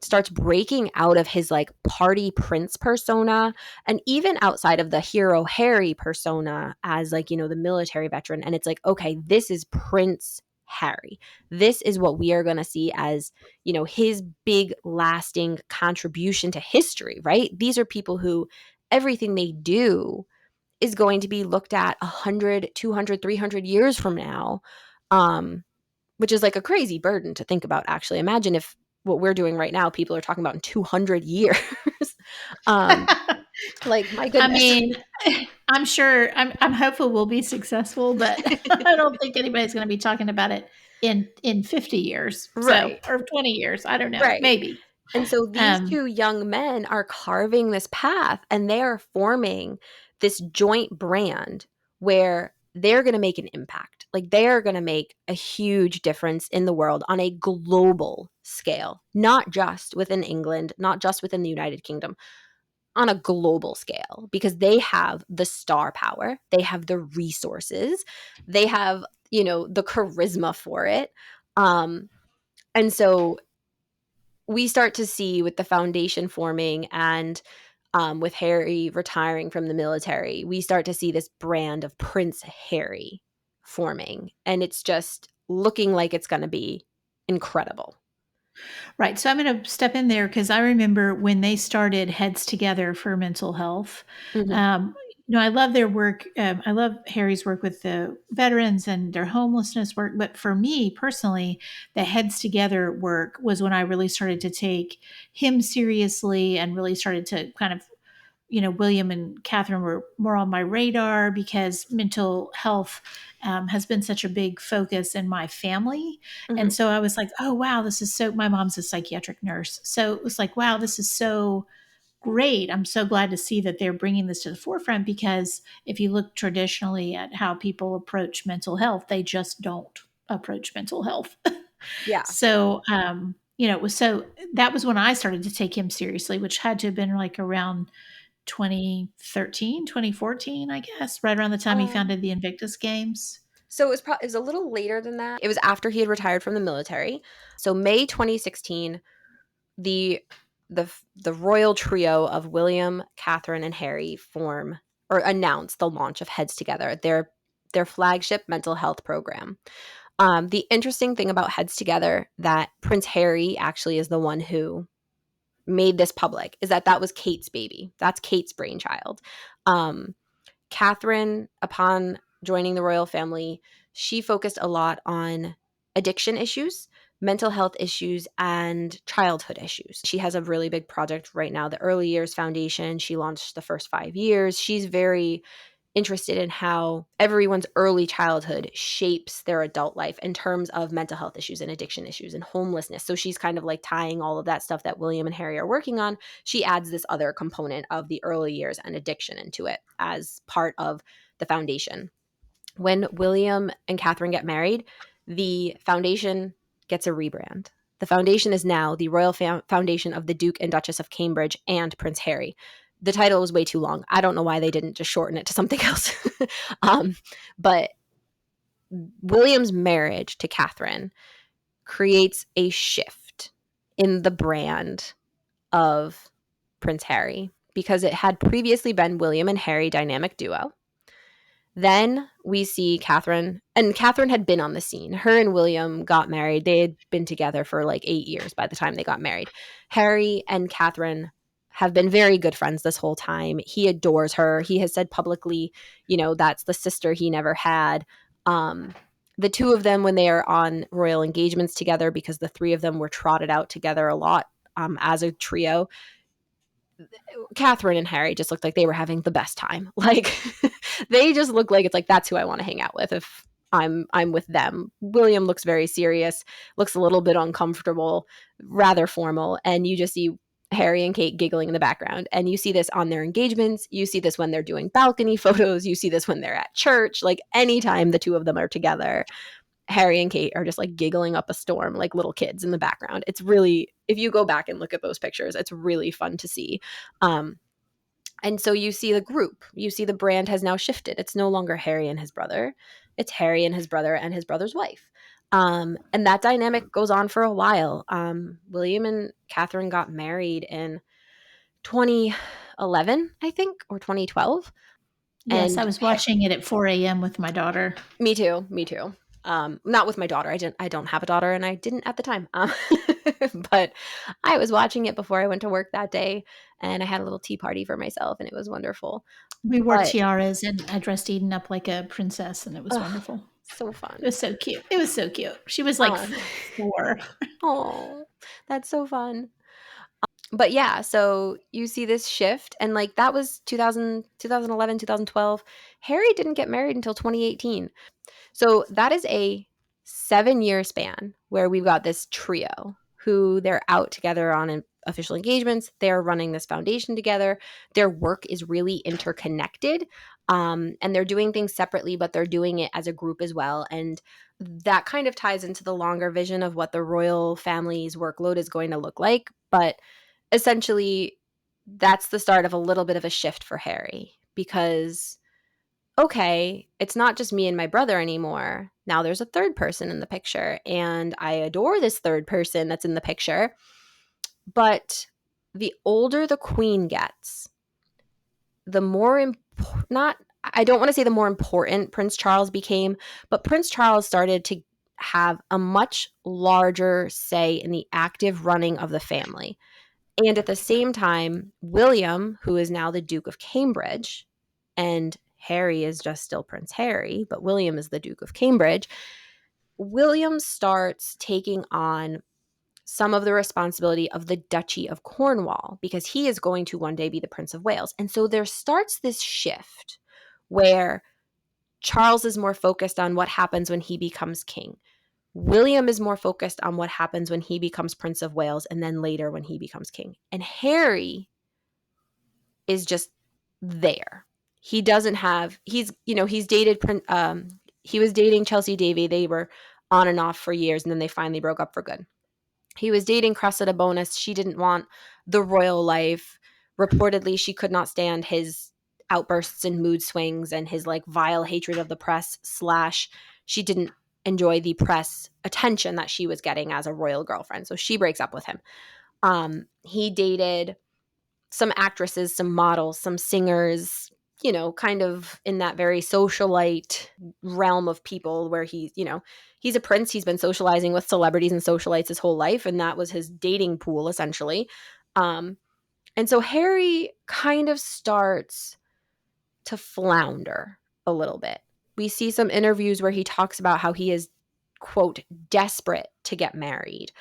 starts breaking out of his like party prince persona, and even outside of the hero Harry persona as like, the military veteran. And it's like, okay, this is Prince Harry. This is what we are going to see as, his big lasting contribution to history, right? These are people who everything they do is going to be looked at 100, 200, 300 years from now, which is like a crazy burden to think about, actually. Imagine if what we're doing right now, people are talking about in 200 years. Like, my goodness. I mean, I'm sure I'm hopeful we'll be successful, but I don't think anybody's going to be talking about it in 50 years. Right. Or 20 years. I don't know. Right. Maybe. And so these two young men are carving this path and they are forming this joint brand where they're going to make an impact. Like, they are going to make a huge difference in the world on a global scale, not just within England, not just within the United Kingdom, on a global scale, because they have the star power, they have the resources, they have, the charisma for it. And so we start to see with the foundation forming and with Harry retiring from the military, we start to see this brand of Prince Harry forming. And it's just looking like it's going to be incredible. Right. So I'm going to step in there because I remember when they started Heads Together for Mental Health. Mm-hmm. I love their work. I love Harry's work with the veterans and their homelessness work. But for me personally, the Heads Together work was when I really started to take him seriously and really started to kind of William and Catherine were more on my radar because mental health has been such a big focus in my family. And Mhm. so I was like, oh, wow, this is so, my mom's a psychiatric nurse. So it was like, wow, this is so great. I'm so glad to see that they're bringing this to the forefront, because if you look traditionally at how people approach mental health, they just don't approach mental health. Yeah. So, it was so that was when I started to take him seriously, which had to have been like around 2013, 2014, I guess, right around the time he Um, founded the Invictus Games. so it was a little later than that. It was after he had retired from the military. So May 2016, the the royal trio of William, Catherine, and Harry form or announce the launch of Heads Together, their flagship mental health program. The interesting thing about Heads Together that Prince Harry actually is the one who made this public is that was Kate's baby. That's Kate's brainchild. Um, Catherine, upon joining the royal family, she focused a lot on addiction issues, mental health issues, and childhood issues. She has a really big project right now, the Early Years Foundation. She launched the first 5 years. She's very interested in how everyone's early childhood shapes their adult life in terms of mental health issues and addiction issues and homelessness. So she's kind of like tying all of that stuff that William and Harry are working on. She adds this other component of the early years and addiction into it as part of the foundation. When William and Catherine get married, the foundation gets a rebrand. The foundation is now the Royal Foundation of the Duke and Duchess of Cambridge and Prince Harry. The title was way too long. I don't know why they didn't just shorten it to something else. But William's marriage to Catherine creates a shift in the brand of Prince Harry, because it had previously been William and Harry dynamic duo. Then we see Catherine, and Catherine had been on the scene. Her and William got married. They had been together for like 8 years by the time they got married. Harry and Catherine have been very good friends this whole time. He adores her. He has said publicly, that's the sister he never had. The two of them, when they are on royal engagements together, because the three of them were trotted out together a lot as a trio, Catherine and Harry just looked like they were having the best time. Like they just look like it's like that's who I want to hang out with if I'm with them. William looks very serious, looks a little bit uncomfortable, rather formal, and you just see Harry and Kate giggling in the background. And you see this on their engagements, you see this when they're doing balcony photos, you see this when they're at church, like anytime the two of them are together. Harry and Kate are just like giggling up a storm like little kids in the background. It's really, if you go back and look at those pictures, it's really fun to see. Um, and so you see the group, you see the brand has now shifted. It's no longer Harry and his brother, it's Harry and his brother and his brother's wife. And that dynamic goes on for a while. William and Catherine got married in 2011, I think, or 2012. Yes, I And was watching it at 4 a.m. with my daughter. me too. Me too. Not with my daughter. I don't have a daughter, and I didn't at the time. But I was watching it before I went to work that day, and I had a little tea party for myself, and it was wonderful. We wore But tiaras, and I dressed Eden up like a princess, and it was ugh, wonderful. so It fun. was so cute. It was so cute. She was like four. Oh, that's so fun. But yeah, so you see this shift, and like that was 2000, 2011, 2012. Harry didn't get married until 2018. So that is a 7-year span where we've got this trio who they're out together on official engagements. They're running this foundation together. Their work is really interconnected. And they're doing things separately, but they're doing it as a group as well. And that kind of ties into the longer vision of what the royal family's workload is going to look like. But essentially, that's the start of a little bit of a shift for Harry, because okay, it's not just me and my brother anymore. Now there's a third person in the picture, and I adore this third person that's in the picture. But the older the queen gets, the more not I don't want to say the more important Prince Charles became, but Prince Charles started to have a much larger say in the active running of the family. And at the same time, William, who is now the Duke of Cambridge, and Harry is just still Prince Harry, but William is the Duke of Cambridge. William starts taking on some of the responsibility of the Duchy of Cornwall because he is going to one day be the Prince of Wales. And so there starts this shift where Charles is more focused on what happens when he becomes king. William is more focused on what happens when he becomes Prince of Wales and then later when he becomes king. And Harry is just there. He doesn't have, he's dated, he was dating Chelsea Davy. They were on and off for years and then they finally broke up for good. He was dating Cressida Bonus. She didn't want the royal life. Reportedly, she could not stand his outbursts and mood swings and his like vile hatred of the press / she didn't enjoy the press attention that she was getting as a royal girlfriend. So she breaks up with him. He dated some actresses, some models, some singers, kind of in that very socialite realm of people where he's a prince. He's been socializing with celebrities and socialites his whole life, and that was his dating pool, essentially. And so Harry kind of starts to flounder a little bit. We see some interviews where he talks about how he is, quote, desperate to get married.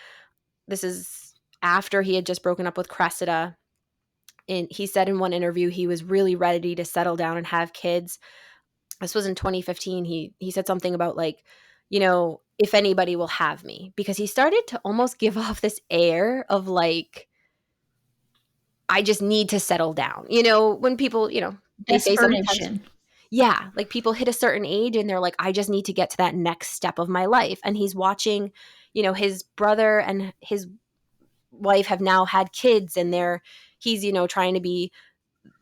This is after he had just broken up with Cressida. And he said in one interview he was really ready to settle down and have kids. This was in 2015. He said something about like, if anybody will have me, because he started to almost give off this air of like, I just need to settle down. When people, they say sometimes, Desperation. yeah, like people hit a certain age and they're like, I just need to get to that next step of my life. And he's watching, his brother and his wife have now had kids and he's, trying to be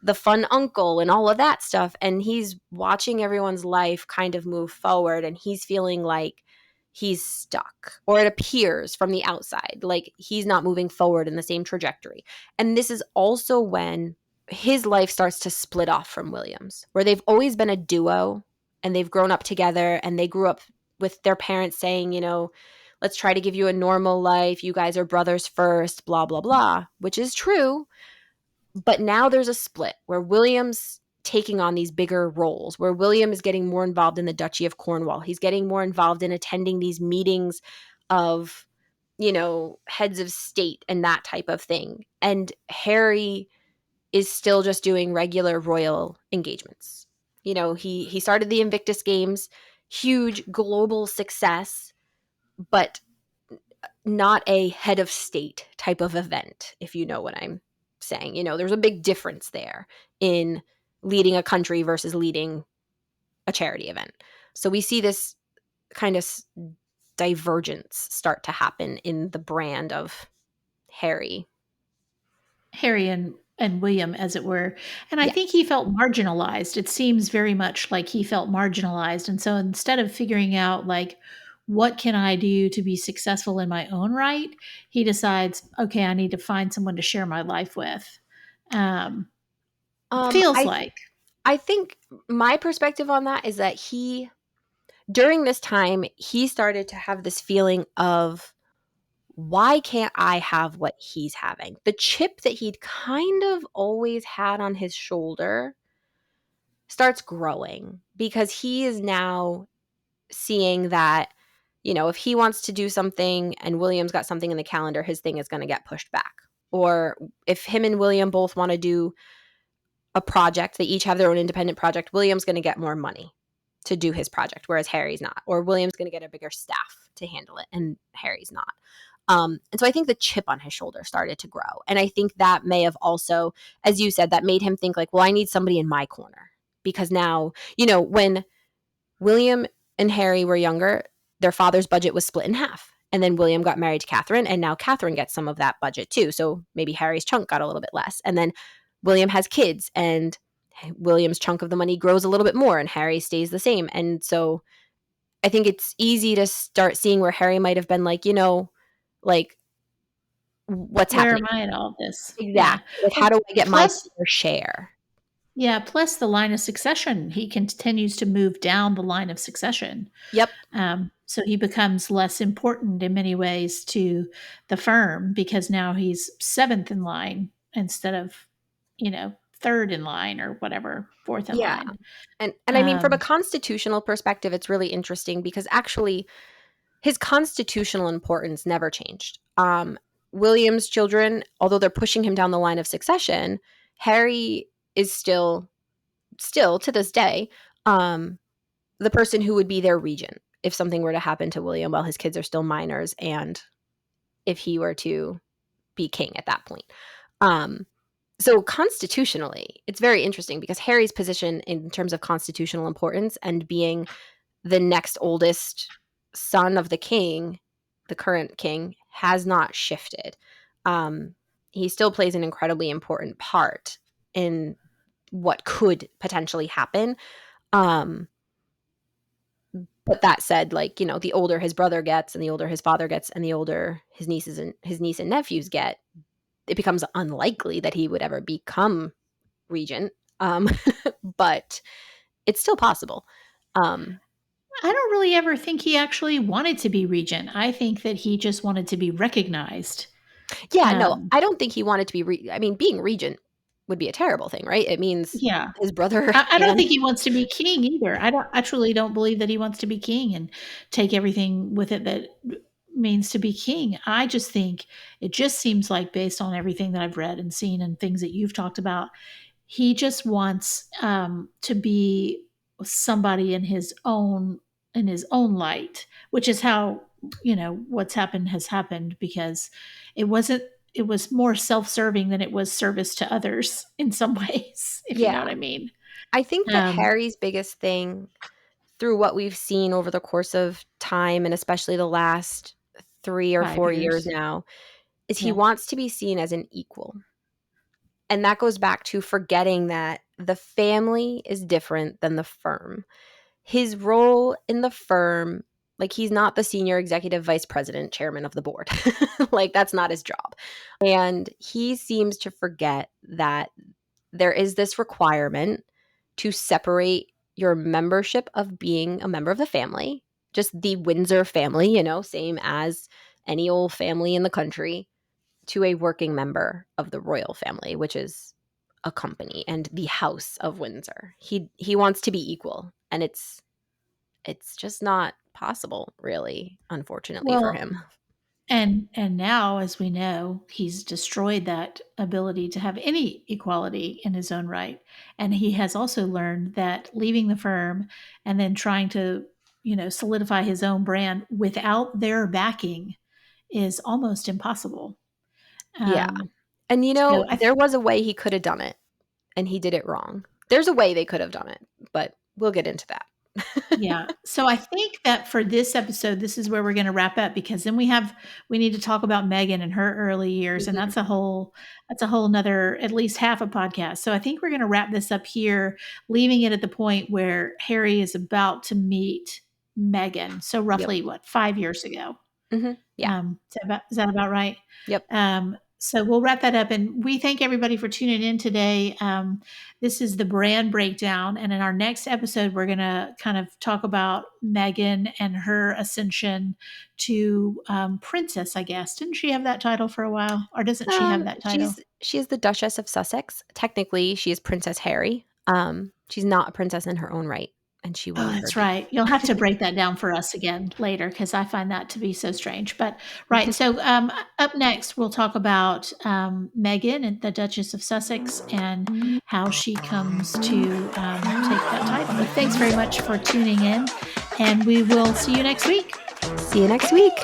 the fun uncle and all of that stuff. And he's watching everyone's life kind of move forward and he's feeling like he's stuck, or it appears from the outside like he's not moving forward in the same trajectory. And this is also when his life starts to split off from William's, where they've always been a duo and they've grown up together and they grew up with their parents saying, let's try to give you a normal life. You guys are brothers first, blah, blah, blah, which is true. But now there's a split where William's taking on these bigger roles, where William is getting more involved in the Duchy of Cornwall. He's getting more involved in attending these meetings of, heads of state and that type of thing. And Harry is still just doing regular royal engagements. He started the Invictus Games, huge global success, but not a head of state type of event, if you know what I'm saying. There's a big difference there in leading a country versus leading a charity event. So we see this kind of divergence start to happen in the brand of Harry. Harry and William, as it were. And I Yeah. think he felt marginalized. It seems very much like he felt marginalized. And so instead of figuring out, like, what can I do to be successful in my own right, he decides, okay, I need to find someone to share my life with. Um, feels I like. I think my perspective on that is that during this time, he started to have this feeling of, why can't I have what he's having? The chip that he'd kind of always had on his shoulder starts growing because he is now seeing that, if he wants to do something and William's got something in the calendar, his thing is going to get pushed back. Or if him and William both want to do a project, they each have their own independent project, William's going to get more money to do his project, whereas Harry's not. Or William's going to get a bigger staff to handle it, and Harry's not. And so I think the chip on his shoulder started to grow. And I think that may have also, as you said, that made him think like, well, I need somebody in my corner. Because now, when William and Harry were younger, their father's budget was split in half. And then William got married to Catherine, and now Catherine gets some of that budget too. So maybe Harry's chunk got a little bit less. And then William has kids, and William's chunk of the money grows a little bit more, and Harry stays the same. And so I think it's easy to start seeing where Harry might have been like, like, what's Where happening? am I in all this? Yeah. Exactly. Like, how Well, do I get my plus, fair share? yeah, plus the line of succession. He continues to move down the line of succession. Yep. So he becomes less important in many ways to the firm because now he's seventh in line instead of, third in line or whatever, fourth in Yeah. line. And I mean, from a Um, constitutional perspective, it's really interesting because actually his constitutional importance never changed. William's children, although they're pushing him down the line of succession, Harry is still to this day, the person who would be their regent if something were to happen to William while his kids are still minors, and if he were to be king at that point. So constitutionally, it's very interesting because Harry's position in terms of constitutional importance and being the next oldest son of the king, the current king, has not shifted. He still plays an incredibly important part in what could potentially happen. But that said, like, the older his brother gets and the older his father gets and the older his niece and nephews get, it becomes unlikely that he would ever become regent. But it's still possible. I don't really ever think he actually wanted to be regent. I think that he just wanted to be recognized. Yeah, no, Um, I don't think he wanted to be I mean, being regent would be a terrible thing, right? It means yeah. his brother I don't and think he wants to be king either. I truly don't believe that he wants to be king and take everything with it that means to be king. I just think it just seems like, based on everything that I've read and seen and things that you've talked about, he just wants to be somebody in his own light, which is how what's happened has happened, because it was more self-serving than it was service to others in some ways, if you know yeah. what I mean. I think that um Harry's biggest thing through what we've seen over the course of time, and especially the last 3 or 5 4 years years. now, is he Yeah. wants to be seen as an equal. And that goes back to forgetting that the family is different than the firm. His role in the firm, like, he's not the senior executive vice president, chairman of the board. Like, that's not his job. And he seems to forget that there is this requirement to separate your membership of being a member of the family, just the Windsor family, same as any old family in the country, to a working member of the royal family, which is a company and the House of Windsor. He wants to be equal, and it's just not possible, really, unfortunately for Well, him. and now, as we know, he's destroyed that ability to have any equality in his own right. And he has also learned that leaving the firm and then trying to, solidify his own brand without their backing is almost impossible. Yeah. Um, And so there was a way he could have done it, and he did it wrong. There's a way they could have done it, but we'll get into that. yeah. So I think that for this episode, this is where we're going to wrap up, because then we need to talk about Meghan and her early years. And Mhm. that's a whole nother, at least half a podcast. So I think we're going to wrap this up here, leaving it at the point where Harry is about to meet Meghan. So Yep. roughly what, 5 years ago? Yeah. Is that about right? Yep. So we'll wrap that up. And we thank everybody for tuning in today. This is the brand breakdown. And in our next episode, we're going to kind of talk about Meghan and her ascension to princess, I guess. Didn't she have that title for a while? Or doesn't she have that title? She's the Duchess of Sussex. Technically, she is Princess Harry. She's not a princess in her own right, and she will Oh, never that's be. right. You'll have to break that down for us again later, because I find that to be so strange. But right, so up next we'll talk about Meghan and the Duchess of Sussex and how she comes to take that title. But thanks very much for tuning in, and we will see you next week. See you next week.